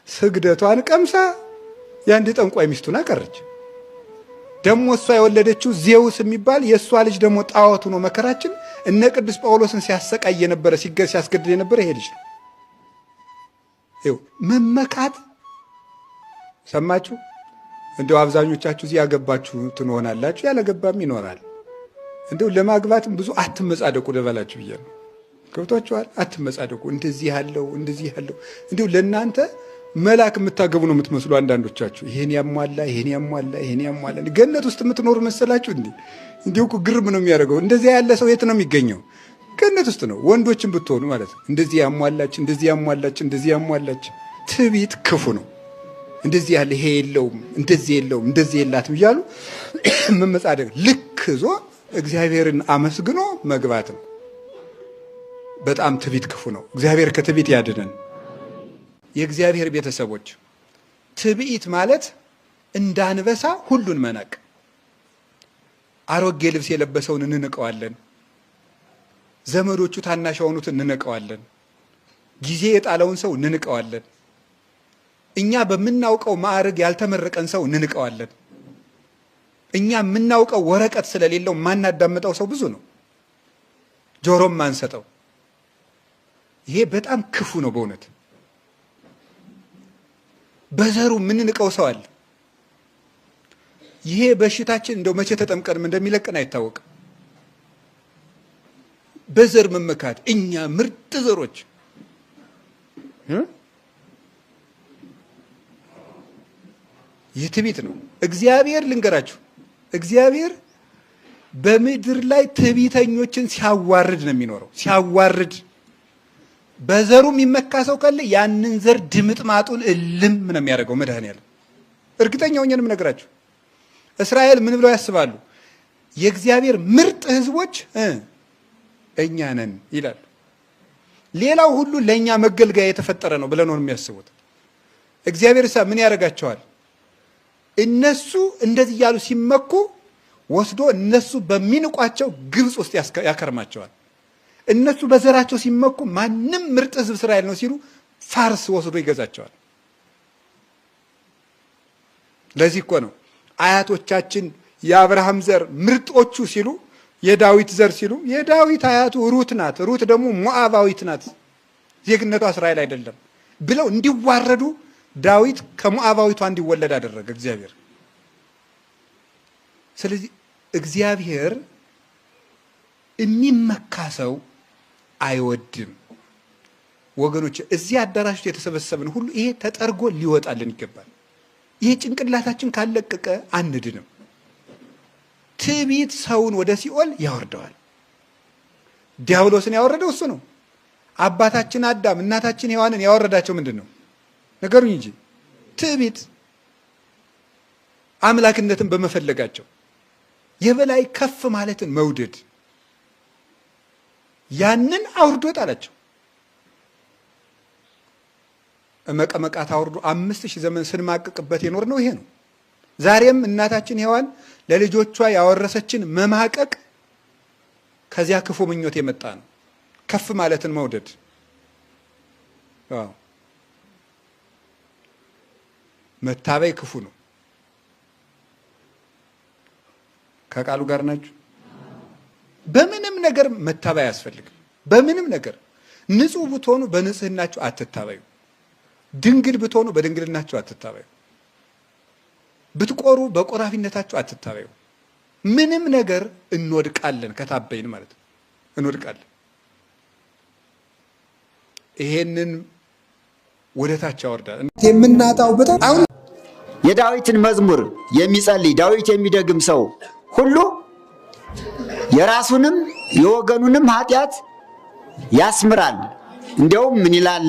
ስግደቷን ቀምሳ የአንድ ጠንቋይ ሚስቱን አቀረች። ደግሞ እሷ የወለደችው ዜውስ የሚባል የእሷ ልጅ ደግሞ ጣዖቱ ነው። መከራችን እነ ቅዱስ ጳውሎስን ሲያሰቃይ የነበረ ሲያስገድል የነበረ ይሄ ልጅ ነው። ይኸው መመካት ሰማችሁ። እንደው አብዛኞቻችሁ እዚህ ያገባችሁ ትሆናላችሁ፣ ያለገባም ይኖራል። እንደው ለማግባትም ብዙ አትመጻደቁ ልበላችሁ ብዬ ነው። ገብቷችኋል? አትመጻደቁ። እንደዚህ ያለው እንደው ለእናንተ መላክ የምታገቡ ነው የምትመስሉ አንዳንዶቻችሁ። ይሄን ያሟላ ገነት ውስጥ የምትኖሩ መሰላችሁ እንዴ? እንዲሁ እኮ ግርም ነው የሚያደርገው። እንደዚህ ያለ ሰው የት ነው የሚገኘው? ገነት ውስጥ ነው። ወንዶችን ብትሆኑ ማለት ነው። እንደዚህ ያሟላች ትዕቢት ክፉ ነው። እንደዚህ ያለ ይሄ የለውም እንደዚህ የላትም እያሉ መመጻደቅ ልክ ዞ እግዚአብሔርን አመስግኖ መግባት ነው። በጣም ትዕቢት ክፉ ነው። እግዚአብሔር ከትዕቢት ያድነን። የእግዚአብሔር ቤተሰቦች ትዕቢት ማለት እንዳንበሳ ሁሉን መናቅ። አሮጌ ልብስ የለበሰውን እንንቀዋለን። ዘመዶቹ ታናሽ የሆኑትን እንንቀዋለን። ጊዜ የጣለውን ሰው እንንቀዋለን። እኛ በምናውቀው ማዕረግ ያልተመረቀን ሰው እንንቀዋለን። እኛ የምናውቀው ወረቀት ስለሌለው ማናዳምጠው ሰው ብዙ ነው። ጆሮም ማንሰጠው። ይሄ በጣም ክፉ ነው በእውነት። በዘሩ የምንንቀው ሰው አለ። ይሄ በሽታችን እንደው መቼ ተጠምቀንም እንደሚለቀን አይታወቅም። በዘር መመካት እኛ ምርጥ ዘሮች የትዕቢት ነው። እግዚአብሔር ልንገራችሁ፣ እግዚአብሔር በምድር ላይ ትዕቢተኞችን ሲያዋርድ ነው የሚኖረው። ሲያዋርድ በዘሩ የሚመካ ሰው ካለ ያንን ዘር ድምጥማጡን እልም ነው የሚያደርገው መድኃኔዓለም። እርግጠኛ ሆኜ ነው የምነግራችሁ። እስራኤል ምን ብለው ያስባሉ? የእግዚአብሔር ምርጥ ሕዝቦች እኛ ነን ይላሉ። ሌላው ሁሉ ለእኛ መገልገያ የተፈጠረ ነው ብለው ነው የሚያስቡት። እግዚአብሔር ምን ያደርጋቸዋል? እነሱ እንደዚህ እያሉ ሲመኩ ወስዶ እነሱ በሚንቋቸው ግብፅ ውስጥ ያከርማቸዋል። እነሱ በዘራቸው ሲመኩ ማንም ምርጥ ሕዝብ እስራኤል ነው ሲሉ ፋርስ ወስዶ ይገዛቸዋል። ለዚህ እኮ ነው አያቶቻችን የአብርሃም ዘር ምርጦቹ ሲሉ የዳዊት ዘር ሲሉ የዳዊት አያቱ ሩት ናት፣ ሩት ደግሞ ሞዓባዊት ናት፣ ዜግነቷ እስራኤል አይደለም ብለው እንዲዋረዱ ዳዊት ከሞዓባዊቷ እንዲወለድ አደረገ እግዚአብሔር። ስለዚህ እግዚአብሔር የሚመካ ሰው አይወድም። ወገኖች እዚህ አዳራሽ የተሰበሰብን ሁሉ ይሄ ተጠርጎ ሊወጣልን ይገባል። ይሄ ጭንቅላታችን ካለቀቀ አንድንም። ትዕቢት ሰውን ወደ ሲኦል ያወርደዋል። ዲያብሎስን ያወረደው እሱ ነው። አባታችን አዳም እናታችን ሔዋንን ያወረዳቸው ምንድን ነው? ነገሩኝ እንጂ ትዕቢት፣ አምላክነትን በመፈለጋቸው የበላይ ከፍ ማለትን መውደድ፣ ያንን አውርዶ ጣላቸው። መቀመቃት አውርዶ 5000 ዘመን ስንማቅቅበት የኖር ነው ይሄ ነው። ዛሬም እናታችን ሔዋን ለልጆቿ ያወረሰችን መማቀቅ ከዚያ ክፉ ምኞት የመጣ ነው። ከፍ ማለትን መውደድ። መታበይ ክፉ ነው። ከቃሉ ጋር ናችሁ። በምንም ነገር መታበይ አያስፈልግም። በምንም ነገር ንጹህ ብትሆኑ በንጽህናችሁ አትታበዩ። ድንግል ብትሆኑ በድንግልናችሁ አትታበዩ። ብትቆሩ በቆራፊነታችሁ አትታበዩ። ምንም ነገር እንወድቃለን፣ ከታበይን ማለት ነው እንወድቃለን። ይሄንን ወደታች ያወርዳል። የምናጣው በጣም አሁን የዳዊትን መዝሙር የሚጸልይ ዳዊት የሚደግም ሰው ሁሉ የራሱንም የወገኑንም ኃጢአት ያስምራል። እንዲያውም ምን ይላል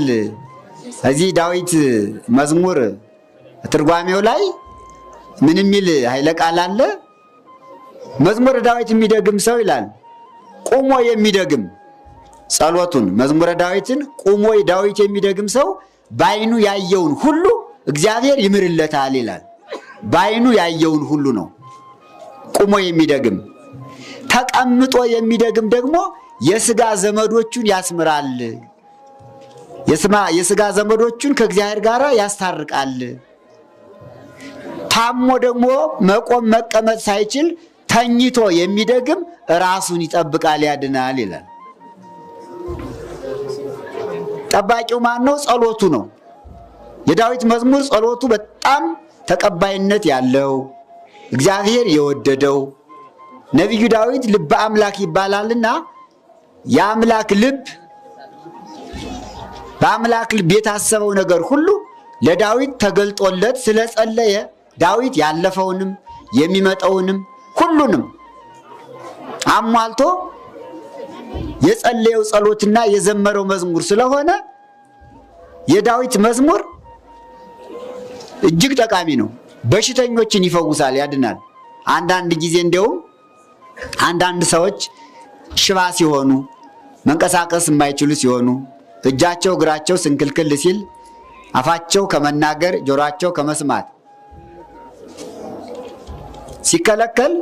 እዚህ ዳዊት መዝሙር ትርጓሜው ላይ ምን የሚል ኃይለ ቃል አለ? መዝሙረ ዳዊት የሚደግም ሰው ይላል ቁሞ የሚደግም ጸሎቱን መዝሙረ ዳዊትን ቁሞ ዳዊት የሚደግም ሰው በዓይኑ ያየውን ሁሉ እግዚአብሔር ይምርለታል ይላል። በዓይኑ ያየውን ሁሉ ነው ቁሞ የሚደግም። ተቀምጦ የሚደግም ደግሞ የሥጋ ዘመዶቹን ያስምራል። የሥጋ ዘመዶቹን ከእግዚአብሔር ጋር ያስታርቃል። ታሞ ደግሞ መቆም መቀመጥ ሳይችል ተኝቶ የሚደግም ራሱን ይጠብቃል ያድናል ይላል። ጠባቂው ማን ነው? ጸሎቱ ነው። የዳዊት መዝሙር ጸሎቱ በጣም ተቀባይነት ያለው እግዚአብሔር የወደደው ነቢዩ ዳዊት ልበ አምላክ ይባላልና የአምላክ ልብ በአምላክ ልብ የታሰበው ነገር ሁሉ ለዳዊት ተገልጦለት ስለጸለየ ዳዊት ያለፈውንም የሚመጣውንም ሁሉንም አሟልቶ የጸለየው ጸሎትና የዘመረው መዝሙር ስለሆነ የዳዊት መዝሙር እጅግ ጠቃሚ ነው። በሽተኞችን ይፈውሳል፣ ያድናል። አንዳንድ ጊዜ እንደውም አንዳንድ ሰዎች ሽባ ሲሆኑ መንቀሳቀስ የማይችሉ ሲሆኑ እጃቸው እግራቸው ስንክልክል ሲል አፋቸው ከመናገር ጆሮአቸው ከመስማት ሲከለከል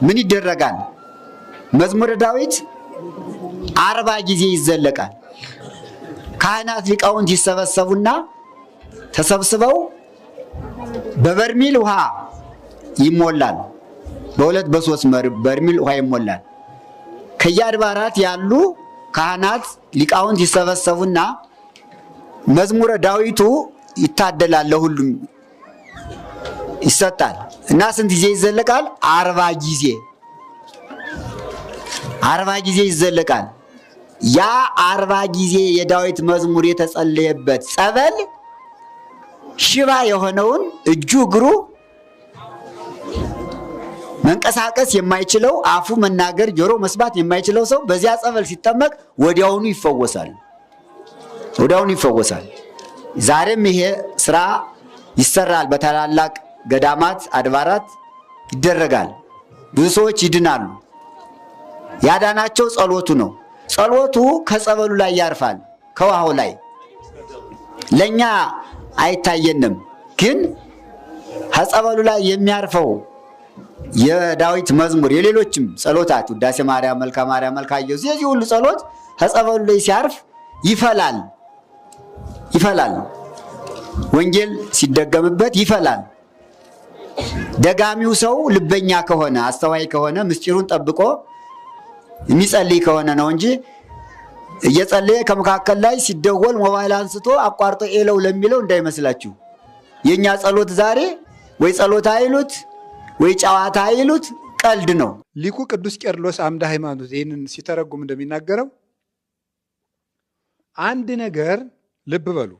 ምን ይደረጋል? መዝሙረ ዳዊት 40 ጊዜ ይዘለቃል። ካህናት ሊቃውንት ይሰበሰቡና ተሰብስበው በበርሚል ውሃ ይሞላል። በሁለት በሶስት በርሚል ውሃ ይሞላል። ከየአድባራት ያሉ ካህናት ሊቃውንት ይሰበሰቡና መዝሙረ ዳዊቱ ይታደላል፣ ለሁሉም ይሰጣል። እና ስንት ጊዜ ይዘለቃል? 40 ጊዜ 40 ጊዜ ይዘለቃል። ያ 40 ጊዜ የዳዊት መዝሙር የተጸለየበት ጸበል ሽባ የሆነውን እጁ እግሩ መንቀሳቀስ የማይችለው አፉ መናገር ጆሮ መስማት የማይችለው ሰው በዚያ ጸበል ሲጠመቅ ወዲያውኑ ይፈወሳል። ወዲያውኑ ይፈወሳል። ዛሬም ይሄ ስራ ይሰራል። በታላላቅ ገዳማት አድባራት ይደረጋል። ብዙ ሰዎች ይድናሉ። ያዳናቸው ጸሎቱ ነው። ጸሎቱ ከጸበሉ ላይ ያርፋል፣ ከውሃው ላይ ለኛ አይታየንም። ግን ከጸበሉ ላይ የሚያርፈው የዳዊት መዝሙር የሌሎችም ጸሎታት ውዳሴ ማርያም፣ መልካ ማርያም፣ መልካ ኢየሱስ የዚህ ሁሉ ጸሎት ከጸበሉ ላይ ሲያርፍ ይፈላል። ወንጌል ሲደገምበት ይፈላል። ደጋሚው ሰው ልበኛ ከሆነ አስተዋይ ከሆነ ምስጢሩን ጠብቆ የሚጸልይ ከሆነ ነው እንጂ እየጸለየ ከመካከል ላይ ሲደወል ሞባይል አንስቶ አቋርጦ ኤለው ለሚለው እንዳይመስላችሁ። የኛ ጸሎት ዛሬ ወይ ጸሎት አይሉት ወይ ጨዋታ አይሉት ቀልድ ነው። ሊቁ ቅዱስ ቄርሎስ አምደ ሃይማኖት ይህንን ሲተረጉም እንደሚናገረው አንድ ነገር ልብ በሉ፣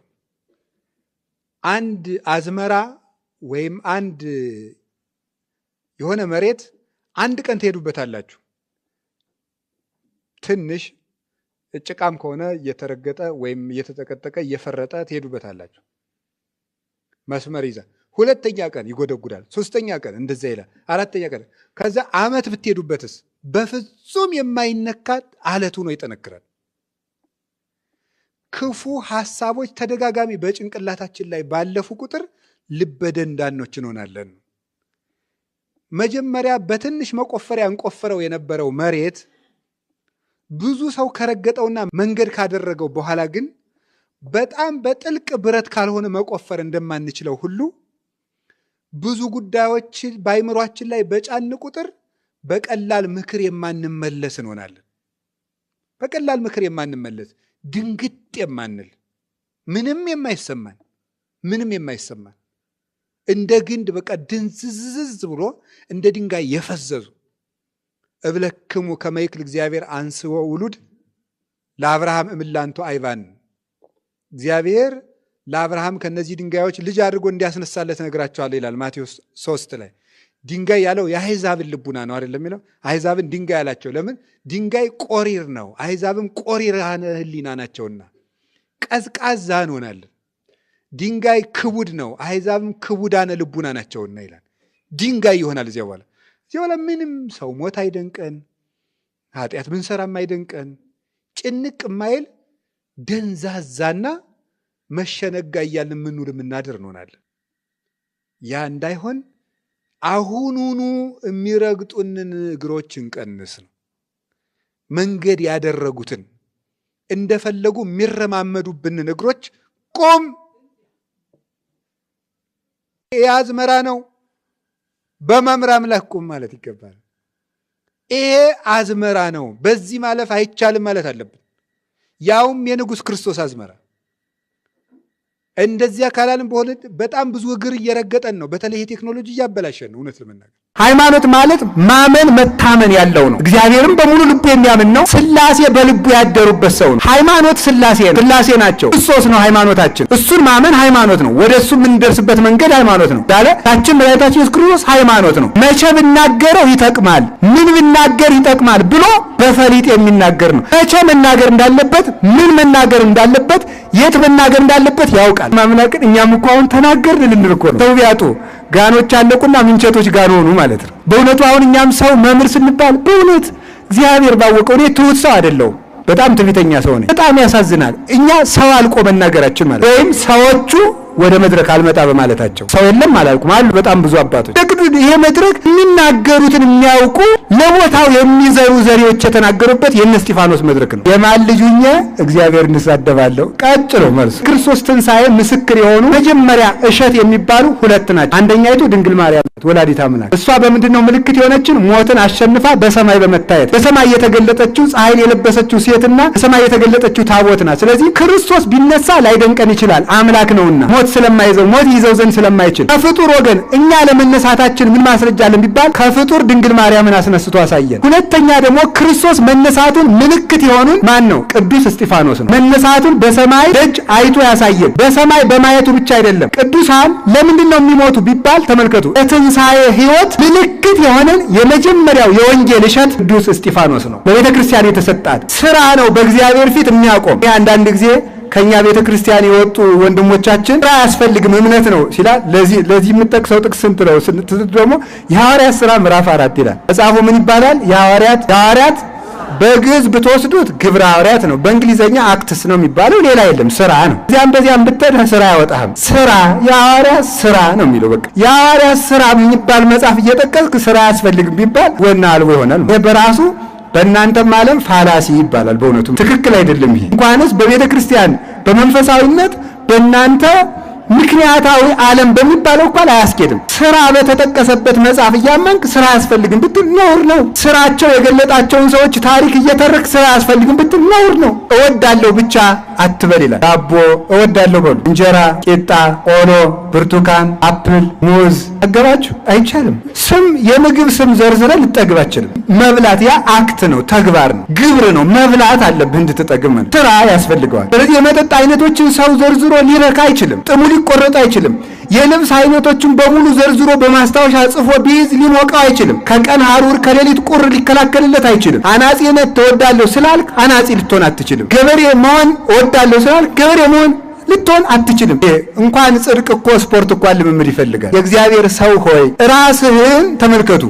አንድ አዝመራ ወይም አንድ የሆነ መሬት አንድ ቀን ትሄዱበታላችሁ። ትንሽ ጭቃም ከሆነ እየተረገጠ ወይም እየተጠቀጠቀ እየፈረጠ ትሄዱበታላችሁ። መስመር ይዛ ሁለተኛ ቀን ይጎደጉዳል፣ ሶስተኛ ቀን እንደዛ ይላል፣ አራተኛ ቀን ከዛ ዓመት ብትሄዱበትስ በፍጹም የማይነካት አለቱ ነው፣ ይጠነክራል። ክፉ ሐሳቦች ተደጋጋሚ በጭንቅላታችን ላይ ባለፉ ቁጥር ልበደንዳኖች እንሆናለን። መጀመሪያ በትንሽ መቆፈሪያ እንቆፍረው የነበረው መሬት ብዙ ሰው ከረገጠውና መንገድ ካደረገው በኋላ ግን በጣም በጥልቅ ብረት ካልሆነ መቆፈር እንደማንችለው ሁሉ ብዙ ጉዳዮች በአይምሯችን ላይ በጫን ቁጥር በቀላል ምክር የማንመለስ እንሆናለን። በቀላል ምክር የማንመለስ ድንግጥ የማንል ምንም የማይሰማን እንደ ግንድ በቃ ድንዝዝዝ ብሎ እንደ ድንጋይ የፈዘዙ እብለክሙ ከመይክል እግዚአብሔር አንስቦ ውሉድ ለአብርሃም እምላንቶ አይባን። እግዚአብሔር ለአብርሃም ከነዚህ ድንጋዮች ልጅ አድርጎ እንዲያስነሳለት ነግራቸዋለሁ ይላል ማቴዎስ 3 ላይ። ድንጋይ ያለው የአሕዛብን ልቡና ነው አይደለም የሚለው። አሕዛብን ድንጋይ ያላቸው ለምን? ድንጋይ ቆሪር ነው፣ አሕዛብም ቆሪር ህሊና ናቸውና ቀዝቃዛ እንሆናለን። ድንጋይ ክቡድ ነው፣ አሕዛብም ክቡዳነ ልቡና ናቸውና ይላል። ድንጋይ ይሆናል። እዚያ በኋላ ምንም ሰው ሞት አይደንቀን፣ ኃጢአት ብንሰራም አይደንቀን፣ ጭንቅ የማይል ደንዛዛና መሸነጋ እያልን የምንውል የምናድር እንሆናለን። ያ እንዳይሆን አሁኑኑ የሚረግጡንን እግሮች እንቀንስ ነው። መንገድ ያደረጉትን እንደፈለጉ የሚረማመዱብን እግሮች ቁም፣ ይሄ አዝመራ ነው፣ በመምራ አምላክ ቁም ማለት ይገባል። ይሄ አዝመራ ነው፣ በዚህ ማለፍ አይቻልም ማለት አለብን። ያውም የንጉሥ ክርስቶስ አዝመራ። እንደዚያ ካላልን በሆነ በጣም ብዙ እግር እየረገጠን ነው። በተለይ ቴክኖሎጂ እያበላሸን ነው። እውነት ለመናገር ሃይማኖት ማለት ማመን መታመን ያለው ነው። እግዚአብሔርም በሙሉ ልቡ የሚያምን ነው። ሥላሴ በልቡ ያደሩበት ሰው ነው። ሃይማኖት ሥላሴ ነው። ሥላሴ ናቸው። ክርስቶስ ነው ሃይማኖታችን። እሱን ማመን ሃይማኖት ነው። ወደ እሱ የምንደርስበት መንገድ ሃይማኖት ነው። ያለ ታችን መድኃኒታችን ኢየሱስ ክርስቶስ ሃይማኖት ነው። መቼ ብናገረው ይጠቅማል፣ ምን ብናገር ይጠቅማል ብሎ በፈሊጥ የሚናገር ነው። መቼ መናገር እንዳለበት፣ ምን መናገር እንዳለበት፣ የት መናገር እንዳለበት ያውቃል። ማምናቅን እኛም እኮ አሁን ተናገርን ልንል እኮ ነው። ሰው ቢያጡ ጋኖች አለቁና ምንቸቶች ጋር ሆኑ ማለት ነው። በእውነቱ አሁን እኛም ሰው መምህር ስንባል በእውነት እግዚአብሔር ባወቀው እኔ ትሁት ሰው አይደለሁም፣ በጣም ትዕቢተኛ ሰው ነኝ። በጣም ያሳዝናል። እኛ ሰው አልቆ መናገራችን ማለት ወይም ሰዎቹ ወደ መድረክ አልመጣ በማለታቸው ሰው የለም አላልኩም አሉ በጣም ብዙ አባቶች። ይሄ መድረክ የሚናገሩትን የሚያውቁ ለቦታው የሚዘሩ ዘሪዎች የተናገሩበት የእነ እስጢፋኖስ መድረክ ነው። የማን ልጅ ሁኜ እግዚአብሔር እንሳደባለሁ? ቀጭሎ መልስ ክርስቶስ ትንሣኤ ምስክር የሆኑ መጀመሪያ እሸት የሚባሉ ሁለት ናቸው። አንደኛይቱ ድንግል ማርያም ወላዲተ አምላክ። እሷ በምንድነው ምልክት የሆነችን? ሞትን አሸንፋ በሰማይ በመታየት በሰማይ የተገለጠችው ፀሐይን የለበሰችው ሴትና በሰማይ የተገለጠችው ታቦት ናት። ስለዚህ ክርስቶስ ቢነሳ ላይደንቀን ይችላል፣ አምላክ ነውና ሞት ስለማይዘው ሞት ይዘው ዘንድ ስለማይችል። ከፍጡር ወገን እኛ ለመነሳታችን ምን ማስረጃ አለን ቢባል ከፍጡር ድንግል ማርያምን አስነስቶ አሳየን። ሁለተኛ ደግሞ ክርስቶስ መነሳቱን ምልክት የሆኑን ማን ነው? ቅዱስ እስጢፋኖስ ነው። መነሳቱን በሰማይ ደጅ አይቶ ያሳየን። በሰማይ በማየቱ ብቻ አይደለም። ቅዱሳን ለምንድን ነው የሚሞቱ ቢባል ተመልከቱ። ለትንሣኤ ሕይወት ምልክት የሆነን የመጀመሪያው የወንጌል እሸት ቅዱስ እስጢፋኖስ ነው። በቤተ ክርስቲያን የተሰጣት ስራ ነው፣ በእግዚአብሔር ፊት የሚያቆም። አንዳንድ ጊዜ ከኛ ቤተ ክርስቲያን የወጡ ወንድሞቻችን ስራ አያስፈልግም እምነት ነው ሲላል። ለዚህ የምጠቅሰው ጥቅስ ስንት ነው? ደግሞ የሐዋርያት ሥራ ምዕራፍ 4 ይላል። መጽሐፉ ምን ይባላል? የሐዋርያት በግዕዝ ብትወስዱት ግብረ ሐዋርያት ነው። በእንግሊዘኛ አክትስ ነው የሚባለው። ሌላ የለም፣ ስራ ነው። በዚያም ብትሄድ ስራ አይወጣህም። ስራ የሐዋርያት ስራ ነው የሚለው። በቃ የሐዋርያት ስራ የሚባል መጽሐፍ እየጠቀስክ ስራ አያስፈልግም ቢባል ወና አልቦ ይሆናል። ይሄ በራሱ በእናንተም ዓለም ፋላሲ ይባላል። በእውነቱ ትክክል አይደለም። ይሄ እንኳንስ በቤተ ክርስቲያን በመንፈሳዊነት በእናንተ ምክንያታዊ ዓለም በሚባለው እንኳን አያስኬድም። ስራ በተጠቀሰበት መጽሐፍ እያመንክ ስራ አያስፈልግም ብትል ነውር ነው። ስራቸው የገለጣቸውን ሰዎች ታሪክ እየተረክ ስራ አያስፈልግም ብትል ነውር ነው። እወዳለሁ ብቻ አትበል ይላል። ዳቦ እወዳለሁ በሉ፣ እንጀራ፣ ቂጣ፣ ቆሎ፣ ብርቱካን፣ አፕል፣ ሙዝ ጠገባችሁ አይቻልም። ስም የምግብ ስም ዘርዝረ ልጠግብ አችልም። መብላት ያ አክት ነው፣ ተግባር ነው፣ ግብር ነው። መብላት አለብህ እንድትጠግብ ማለት ስራ ያስፈልገዋል። ስለዚህ የመጠጥ አይነቶችን ሰው ዘርዝሮ ሊረካ አይችልም። ጥሙ ሊቆረጥ አይችልም። የልብስ አይነቶችን በሙሉ ዘርዝሮ በማስታወሻ ጽፎ ቢይዝ ሊሞቀው አይችልም። ከቀን ሐሩር ከሌሊት ቁር ሊከላከልለት አይችልም። አናጺነት ተወዳለሁ ስላልክ አናጺ ልትሆን አትችልም። ገበሬ መሆን እወዳለሁ ስላልክ ገበሬ መሆን ልትሆን አትችልም። እንኳን ጽድቅ እኮ ስፖርት እኮ ልምምድ ይፈልጋል። የእግዚአብሔር ሰው ሆይ ራስህን ተመልከቱ፣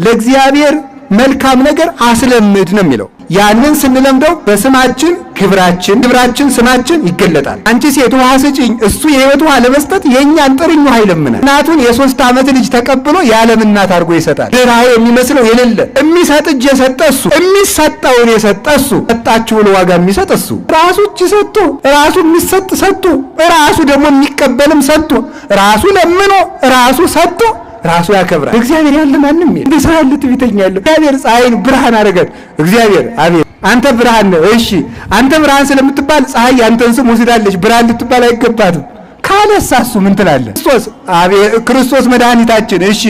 ለእግዚአብሔር መልካም ነገር አስለምድ ነው የሚለው። ያንን ስንለምደው በስማችን ግብራችን ስማችን ይገለጣል። አንቺ ሴት ውሃ ስጪኝ፣ እሱ የሕይወት ውሃ ለመስጠት የእኛን ጥርኝ ውሃ ይለምናል። እናቱን የ3 ዓመት ልጅ ተቀብሎ የዓለም እናት አድርጎ ይሰጣል። ርኅራኄ የሚመስለው የሌለ የሚሰጥ እጅ የሰጠ እሱ፣ የሚሰጠውን የሰጠ እሱ፣ ሰጣችሁ ብሎ ዋጋ የሚሰጥ እሱ፣ ራሱ እጅ ሰጥቶ ራሱ የሚሰጥ ሰጥቶ ራሱ ደግሞ የሚቀበልም ሰጥቶ ራሱ ለምኖ ራሱ ሰጥቶ ራሱ ያከብራል። እግዚአብሔር ያለ ማንም የለም። በስራ ያለ ትዕቢተኛ የለም። እግዚአብሔር ፀሐይን ብርሃን አደረገ። እግዚአብሔር አቤት አንተ ብርሃን ነህ። እሺ አንተ ብርሃን ስለምትባል ፀሐይ ያንተን ስም ወስዳለች። ብርሃን ልትባል አይገባትም ካለሳ እሱ ምን ትላለህ? ክርስቶስ መድኃኒታችን እሺ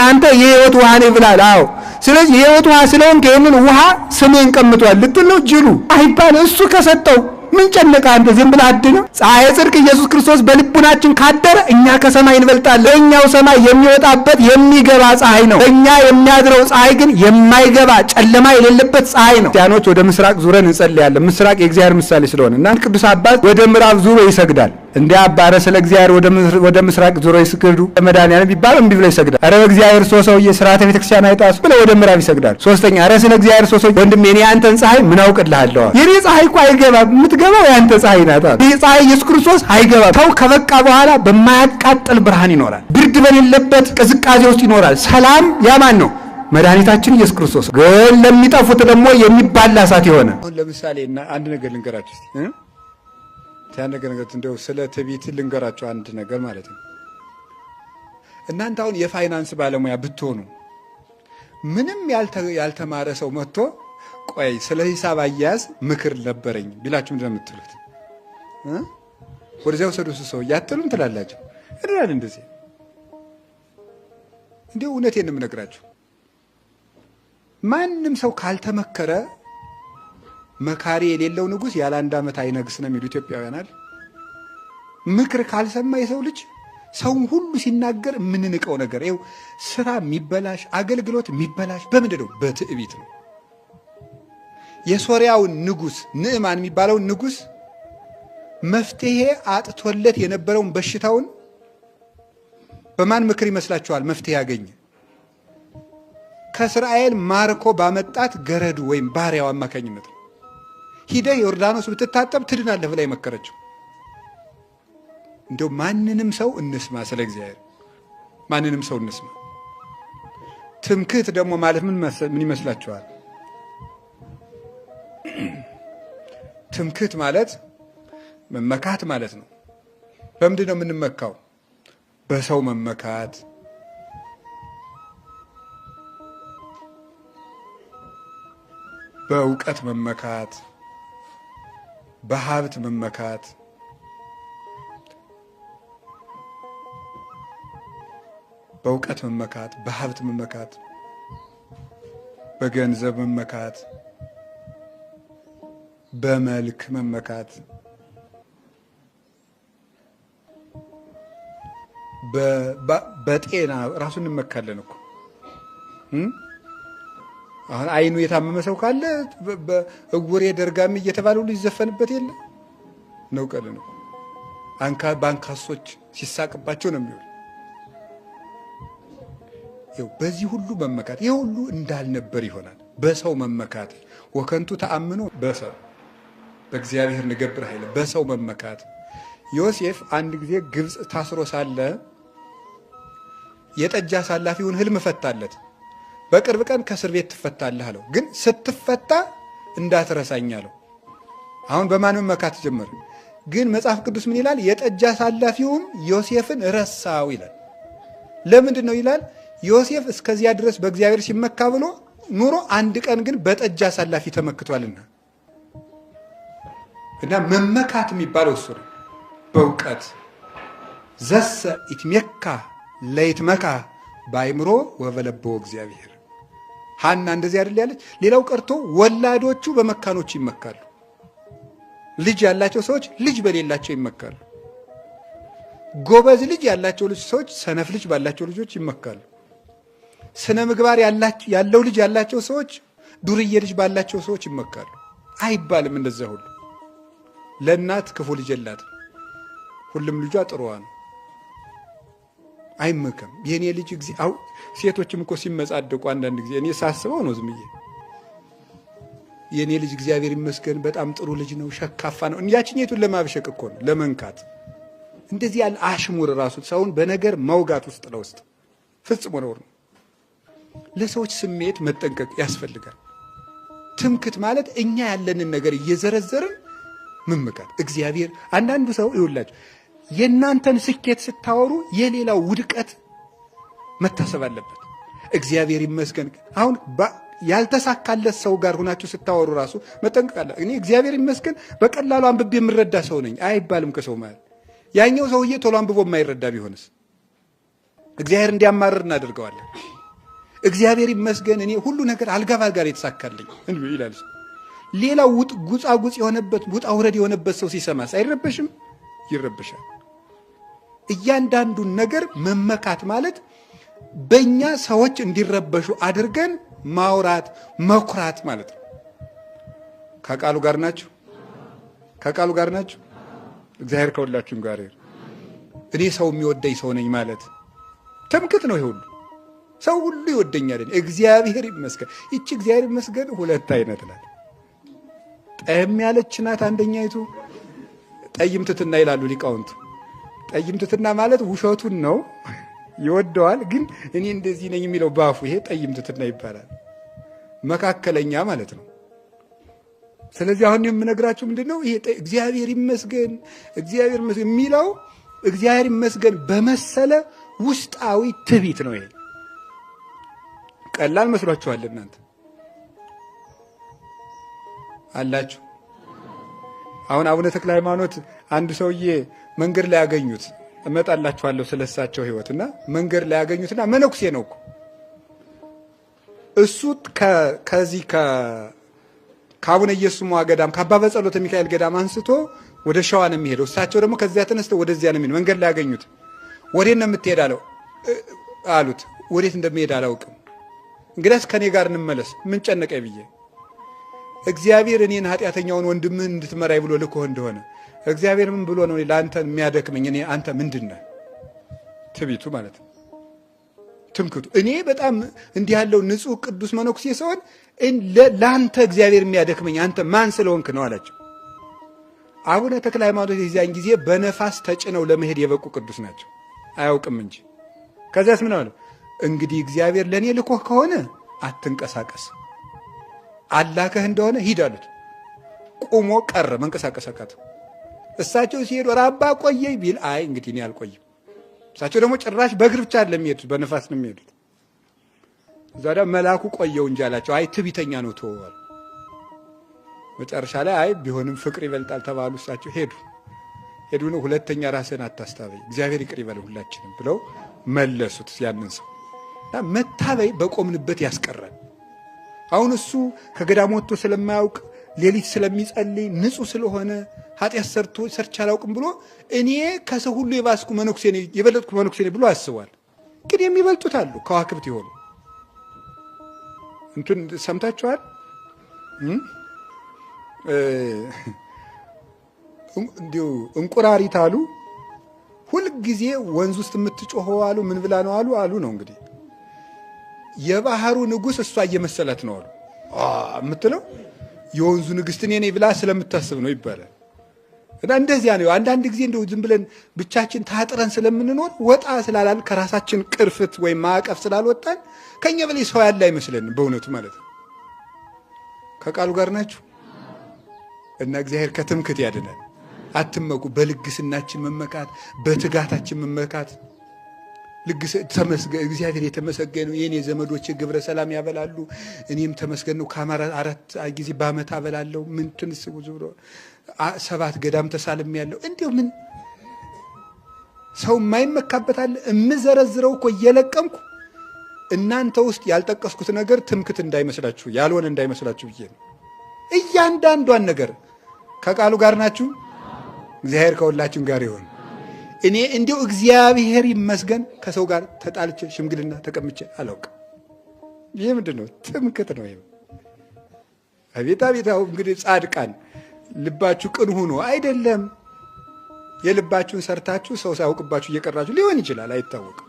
አንተ የሕይወት ውሃ ነህ ብላል። አዎ ስለዚህ የሕይወት ውሃ ስለሆንክ ይህንን ውሃ ስምህን ቀምጧል ልትል ነው ጅሉ አይባል። እሱ ከሰጠው ምን ጨነቀ አንተ? ዝም ብለህ አድነው። ፀሐይ ጽድቅ ኢየሱስ ክርስቶስ በልቡናችን ካደረ እኛ ከሰማይ እንበልጣለን። እኛው ሰማይ የሚወጣበት የሚገባ ፀሐይ ነው። እኛ የሚያድረው ፀሐይ ግን የማይገባ ጨለማ የሌለበት ፀሐይ ነው። ክርስቲያኖች ወደ ምስራቅ ዙረን እንጸልያለን። ምስራቅ የእግዚአብሔር ምሳሌ ስለሆነ እና ቅዱስ አባት ወደ ምዕራብ ዙሮ ይሰግዳል። እንደ አባረ ስለ እግዚአብሔር ወደ ምስራቅ ዙሮ ይስገዱ መድኃኒዓለም ቢባል እምቢ ብሎ ይሰግዳል። ኧረ በእግዚአብሔር ሰውዬ ሥርዓተ ቤተክርስቲያን አይጣሱ ብለው ወደ ምዕራብ ይሰግዳል። ሶስተኛ ኧረ ስለ እግዚአብሔር ሰውዬ ወንድሜ እኔ አንተን ፀሐይ ምን አውቅልሃለሁ? የኔ ፀሐይ እኮ አይገባም፣ የምትገባው ያንተ ፀሐይ ናት። ይህ ፀሐይ ኢየሱስ ክርስቶስ አይገባም። ሰው ከበቃ በኋላ በማያቃጥል ብርሃን ይኖራል። ብርድ በሌለበት ቅዝቃዜ ውስጥ ይኖራል። ሰላም ያማን ነው? መድኃኒታችን ኢየሱስ ክርስቶስ ግን ለሚጠፉት ደግሞ የሚባላ እሳት የሆነ። አሁን ለምሳሌ አንድ ነገር ልንገራችሁ እስቲ ያን ነገር እንደው ስለ ትዕቢት ልንገራችሁ አንድ ነገር ማለት ነው። እናንተ አሁን የፋይናንስ ባለሙያ ብትሆኑ ምንም ያልተማረ ሰው መጥቶ ቆይ ስለ ሂሳብ አያያዝ ምክር ነበረኝ ቢላችሁ ምንድን ነው የምትሉት? ወደዚያው ሰዱስ ሰው ያትሉም ትላላችሁ አይደል? እንደዚህ እንዴው እውነቴን ነው የምነግራችሁ። ማንም ሰው ካልተመከረ መካሪ የሌለው ንጉሥ ያለ 1 ዓመት አይነግስ ነው የሚሉ ኢትዮጵያውያን አይደል? ምክር ካልሰማ የሰው ልጅ ሰውን ሁሉ ሲናገር የምንንቀው ነገር ይኸው ስራ የሚበላሽ አገልግሎት የሚበላሽ በምንድን ነው? በትዕቢት ነው። የሶርያውን ንጉሥ ንዕማን የሚባለውን ንጉሥ መፍትሄ አጥቶለት የነበረውን በሽታውን በማን ምክር ይመስላችኋል መፍትሄ ያገኘ? ከእስራኤል ማርኮ ባመጣት ገረዱ ወይም ባሪያው አማካኝነት ነው። ሂደህ ዮርዳኖስ ብትታጠብ ትድናለህ ብላ የመከረችው። እንደው ማንንም ሰው እንስማ፣ ስለ እግዚአብሔር ማንንም ሰው እንስማ። ትምክህት ደግሞ ማለት ምን ይመስላችኋል? ትምክህት ማለት መመካት ማለት ነው። በምንድን ነው የምንመካው? በሰው መመካት፣ በእውቀት መመካት፣ በሀብት መመካት፣ በእውቀት መመካት፣ በሀብት መመካት፣ በገንዘብ መመካት፣ በመልክ መመካት፣ በጤና ራሱ እንመካለን እኮ። አሁን አይኑ የታመመ ሰው ካለ እውሬ ደርጋሚ እየተባለ ሁሉ ይዘፈንበት የለ ነው። ቀል ነው ባንካሶች ሲሳቅባቸው ነው የሚውል። በዚህ ሁሉ መመካት ይህ ሁሉ እንዳልነበር ይሆናል። በሰው መመካት ወከንቱ ተአምኖ በሰው በእግዚአብሔር ንገብር ኃይለ በሰው መመካት። ዮሴፍ አንድ ጊዜ ግብፅ ታስሮ ሳለ የጠጅ አሳላፊውን ህልም ፈታለት። በቅርብ ቀን ከእስር ቤት ትፈታለህ አለው። ግን ስትፈታ እንዳትረሳኝ አለው። አሁን በማን መመካት ጀመረ? ግን መጽሐፍ ቅዱስ ምን ይላል? የጠጅ አሳላፊውም ዮሴፍን ረሳው ይላል። ለምንድን ነው ይላል? ዮሴፍ እስከዚያ ድረስ በእግዚአብሔር ሲመካ ብሎ ኑሮ አንድ ቀን ግን በጠጅ አሳላፊ ተመክቷልና። እና መመካት የሚባለው እሱ ነው። በእውቀት ዘሰ ኢትሜካ ለይትመካ በአእምሮ ወበለቦ እግዚአብሔር። ሐና እንደዚህ አይደል ያለች? ሌላው ቀርቶ ወላዶቹ በመካኖቹ ይመካሉ። ልጅ ያላቸው ሰዎች ልጅ በሌላቸው ይመካሉ። ጎበዝ ልጅ ያላቸው ሰዎች ሰነፍ ልጅ ባላቸው ልጆች ይመካሉ። ስነ ምግባር ያለው ልጅ ያላቸው ሰዎች ዱርዬ ልጅ ባላቸው ሰዎች ይመካሉ። አይባልም እንደዛ ሁሉ። ለእናት ክፉ ልጅ የላትም፣ ሁሉም ልጇ ጥሩዋ ነው። አይመከም። የኔ ልጅ ሴቶችም እኮ ሲመጻደቁ አንዳንድ ጊዜ እኔ ሳስበው ነው ዝም ብዬ የኔ ልጅ እግዚአብሔር ይመስገን በጣም ጥሩ ልጅ ነው፣ ሸካፋ ነው። ያችኛቱን ለማብሸቅ እኮ ነው፣ ለመንካት። እንደዚህ ያለ አሽሙር ራሱ ሰውን በነገር መውጋት ውስጥ ለውስጥ ፍጽሞ ነውር ነው። ለሰዎች ስሜት መጠንቀቅ ያስፈልጋል። ትምክት ማለት እኛ ያለንን ነገር እየዘረዘርን መመካት። እግዚአብሔር አንዳንዱ ሰው ይውላችሁ የእናንተን ስኬት ስታወሩ የሌላው ውድቀት መታሰብ አለበት። እግዚአብሔር ይመስገን አሁን ያልተሳካለት ሰው ጋር ሆናችሁ ስታወሩ ራሱ መጠንቀቅ አለ። እኔ እግዚአብሔር ይመስገን በቀላሉ አንብቤ የምረዳ ሰው ነኝ አይባልም ከሰው ማለት። ያኛው ሰውዬ ቶሎ አንብቦ የማይረዳ ቢሆንስ እግዚአብሔር እንዲያማርር እናደርገዋለን። እግዚአብሔር ይመስገን እኔ ሁሉ ነገር አልጋ ባልጋ የተሳካልኝ ይላል። ሌላው ጉጻጉጽ የሆነበት ውጣ ውረድ የሆነበት ሰው ሲሰማስ አይረበሽም? ይረበሻል። እያንዳንዱን ነገር መመካት ማለት በእኛ ሰዎች እንዲረበሹ አድርገን ማውራት መኩራት ማለት ነው። ከቃሉ ጋር ናችሁ? ከቃሉ ጋር ናችሁ? እግዚአብሔር ከሁላችሁም ጋር ይሁን። እኔ ሰው የሚወደኝ ሰው ነኝ ማለት ትምክት ነው። ይሄ ሁሉ ሰው ሁሉ ይወደኛል፣ እግዚአብሔር ይመስገን። ይቺ እግዚአብሔር ይመስገን ሁለት አይነት ናት። ጠየም ያለች ናት አንደኛይቱ፣ ጠይም ትትና ይላሉ ሊቃውንቱ። ጠይም ትትና ማለት ውሸቱን ነው ይወደዋል። ግን እኔ እንደዚህ ነኝ የሚለው ባፉ ይሄ ጠይም ትትና ይባላል። መካከለኛ ማለት ነው። ስለዚህ አሁን የምነግራችሁ ምንድነው ይሄ እግዚአብሔር ይመስገን የሚለው እግዚአብሔር ይመስገን በመሰለ ውስጣዊ ትዕቢት ነው። ይሄ ቀላል መስሏችኋል እናንተ አላችሁ። አሁን አቡነ ተክለ ሃይማኖት አንድ ሰውዬ መንገድ ላይ ያገኙት እመጣላችኋለሁ ስለሳቸው ህይወትና መንገድ ላይ ያገኙትና መነኩሴ ነው እኮ እሱ ከዚህ ከአቡነ ኢየሱስ ሞዐ ገዳም ከአባ በጸሎተ ሚካኤል ገዳም አንስቶ ወደ ሸዋ ነው የሚሄደው። እሳቸው ደግሞ ከዚያ ተነስተው ወደዚያ ነው የሚሄደው። መንገድ ላይ ያገኙት ወዴት ነው የምትሄድ አሉት። ወዴት እንደሚሄድ አላውቅም፣ እንግዲያስ ከኔ ጋር እንመለስ ምን ጨነቀኝ ብዬ እግዚአብሔር እኔን ኃጢአተኛውን ወንድምህን እንድትመራይ ብሎ ልኮህ እንደሆነ እግዚአብሔር ምን ብሎ ነው ለአንተ የሚያደክመኝ? እኔ አንተ ምንድነህ? ትዕቢቱ ማለት ነው፣ ትምክቱ። እኔ በጣም እንዲህ ያለው ንጹሕ ቅዱስ መነኩሴ ሰውን ለአንተ እግዚአብሔር የሚያደክመኝ አንተ ማን ስለሆንክ ነው አላቸው። አቡነ ተክለ ሃይማኖት የዚያን ጊዜ በነፋስ ተጭነው ለመሄድ የበቁ ቅዱስ ናቸው፣ አያውቅም እንጂ። ከዚያስ ምን አለ? እንግዲህ እግዚአብሔር ለእኔ ልኮህ ከሆነ አትንቀሳቀስ፣ አላከህ እንደሆነ ሂድ አሉት። ቁሞ ቀረ፣ መንቀሳቀስ አቃተው። እሳቸው ሲሄዱ አባ ቆየኝ ቢል አይ እንግዲህ እኔ አልቆይም። እሳቸው ደግሞ ጭራሽ በእግር ብቻ አይደለም የሚሄዱት፣ በነፋስ ነው የሚሄዱት። ዛዳ መልአኩ ቆየው እንጂ አላቸው። አይ ትዕቢተኛ ነው ተወዋል። መጨረሻ ላይ አይ ቢሆንም ፍቅር ይበልጣል ተባሉ። እሳቸው ሄዱ ነው ሁለተኛ ራስን አታስታበይ እግዚአብሔር ይቅር ይበል ሁላችንም ብለው መለሱት ያንን ሰው። መታበይ በቆምንበት ያስቀራል። አሁን እሱ ከገዳም ወጥቶ ስለማያውቅ ሌሊት ስለሚጸልይ ንጹህ ስለሆነ ኃጢአት ሰርቼ አላውቅም ብሎ እኔ ከሰው ሁሉ የባስኩ መነኩሴ ነኝ የበለጥኩ መነኩሴ ነኝ ብሎ አስቧል። ግን የሚበልጡት አሉ፣ ከዋክብት ይሆኑ እንትን ሰምታችኋል። እንዲሁ እንቁራሪት አሉ ሁልጊዜ ወንዝ ውስጥ የምትጮኸው አሉ ምን ብላ ነው አሉ ነው እንግዲህ የባህሩ ንጉሥ እሷ እየመሰላት ነው አሉ የምትለው የወንዙ ንግሥት እኔ ነኝ ብላ ስለምታስብ ነው ይባላል። እና እንደዚያ ነው። አንዳንድ ጊዜ እንደው ዝም ብለን ብቻችን ታጥረን ስለምንኖር ወጣ ስላላል ከራሳችን ቅርፍት ወይም ማዕቀፍ ስላልወጣን ከኛ በላይ ሰው ያለ አይመስለን በእውነቱ ማለት ነው። ከቃሉ ጋር ናችሁ። እና እግዚአብሔር ከትምክት ያድናል። አትመኩ። በልግስናችን መመካት፣ በትጋታችን መመካት። ተመስገን እግዚአብሔር የተመሰገነ ነው። የኔ ዘመዶች ግብረ ሰላም ያበላሉ፣ እኔም ተመስገን ነው። ከአማራ 4 ጊዜ በዓመት አበላለሁ። ምን ትንስቡ ዝብሮ 7 ገዳም ተሳልም ያለው እንዲሁ ምን ሰው የማይመካበት አለ? እምዘረዝረው እኮ እየለቀምኩ እናንተ ውስጥ ያልጠቀስኩት ነገር ትምክት እንዳይመስላችሁ ያልሆነ እንዳይመስላችሁ ብዬ ነው። እያንዳንዷን ነገር ከቃሉ ጋር ናችሁ። እግዚአብሔር ከሁላችን ጋር ይሁን። እኔ እንዲሁ እግዚአብሔር ይመስገን ከሰው ጋር ተጣልቼ ሽምግልና ተቀምጬ አላውቅም። ይህ ምንድን ነው? ትምክት ነው። ይሄ አቤት አቤት! እንግዲህ ጻድቃን ልባችሁ ቅን ሆኖ አይደለም። የልባችሁን ሰርታችሁ ሰው ሳያውቅባችሁ እየቀራችሁ ሊሆን ይችላል፣ አይታወቅም።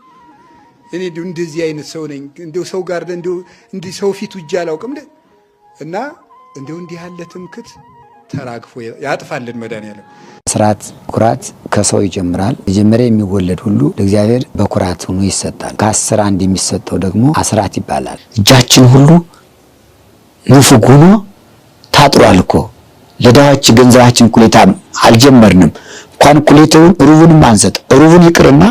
እኔ እንደዚህ አይነት ሰው ነኝ፣ እንደው ሰው ጋር እንደው ሰው ፊቱ እጅ አላውቅም እና እንደው እንዲህ ያለ ትምክት ተራግፎ ያጥፋልን መድኃኒዓለም። አስራት ኩራት ከሰው ይጀምራል። መጀመሪያ የሚወለድ ሁሉ ለእግዚአብሔር በኩራት ሆኖ ይሰጣል። ከ10 አንድ የሚሰጠው ደግሞ አስራት ይባላል። እጃችን ሁሉ ንፉግ ሆኖ ታጥሯል እኮ ለዳዎች ገንዘባችን ኩሌታ አልጀመርንም። እንኳን ኩሌታውን ሩቡንም አንሰጥ፣ ሩቡን ይቅርና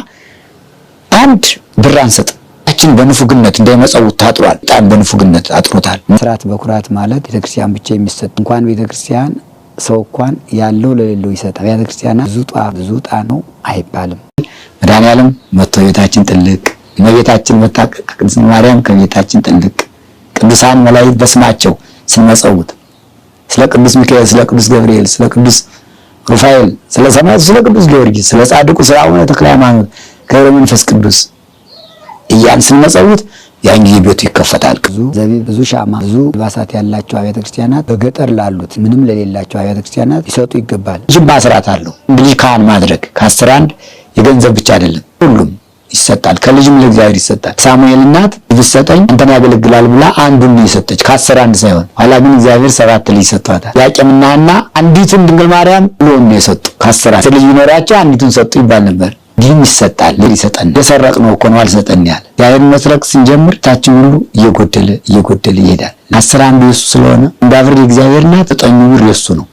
አንድ ብር አንሰጥ። እጃችን በንፉግነት እንዳይመጸውት ታጥሯል። ጣን በንፉግነት አጥሮታል። አስራት በኩራት ማለት ቤተክርስቲያን ብቻ የሚሰጥ እንኳን ቤተክርስቲያን ሰው እንኳን ያለው ለሌለው ይሰጣል። ቤተክርስቲያና ብዙ ዕጣ ነው አይባልም። መድኃኒዓለም መጥቶ ቤታችን ጥልቅ፣ እመቤታችን መጣ ቅድስት ማርያም ከቤታችን ጥልቅ፣ ቅዱሳን መላእክት በስማቸው ስንመጸውት ስለ ቅዱስ ሚካኤል፣ ስለ ቅዱስ ገብርኤል፣ ስለ ቅዱስ ሩፋኤል፣ ስለ ሰማዕቱ ስለ ቅዱስ ጊዮርጊስ፣ ስለ ጻድቁ ስለ አቡነ ተክለ ሃይማኖት ገብረ መንፈስ ቅዱስ እያን ስንመጸውት ያን ጊዜ ቤቱ ይከፈታል። ብዙ ሻማ ብዙ ልባሳት ያላቸው አብያተ ክርስቲያናት በገጠር ላሉት ምንም ለሌላቸው አብያተ ክርስቲያናት ይሰጡ ይገባል። ልጅም አስራት አለው። ልጅ ካህን ማድረግ ከ10 አንድ የገንዘብ ብቻ አይደለም፣ ሁሉም ይሰጣል። ከልጅም ለእግዚአብሔር ይሰጣል። ሳሙኤል እናት ብትሰጠኝ አንተን ያገለግላል ብላ አንዱን የሰጠች ከ10 አንድ ሳይሆን ኋላ ግን እግዚአብሔር 7 ልጅ ሰጥቷታል። ያቄምና ሐና አንዲቱን ድንግል ማርያም ብሎ ነው የሰጡ። ከ10 ልጅ ቢኖራቸው አንዲቱን ሰጡ ይባል ነበር። ግን ይሰጣል ይሰጠን የሰረቅነው እኮ ነው አልሰጠን ያለ ያለን መስረቅ ስንጀምር ታችን ሁሉ እየጎደለ ይሄዳል 10 አንዱ የሱ ስለሆነ እንዳብር እግዚአብሔርና 9 ብር የሱ ነው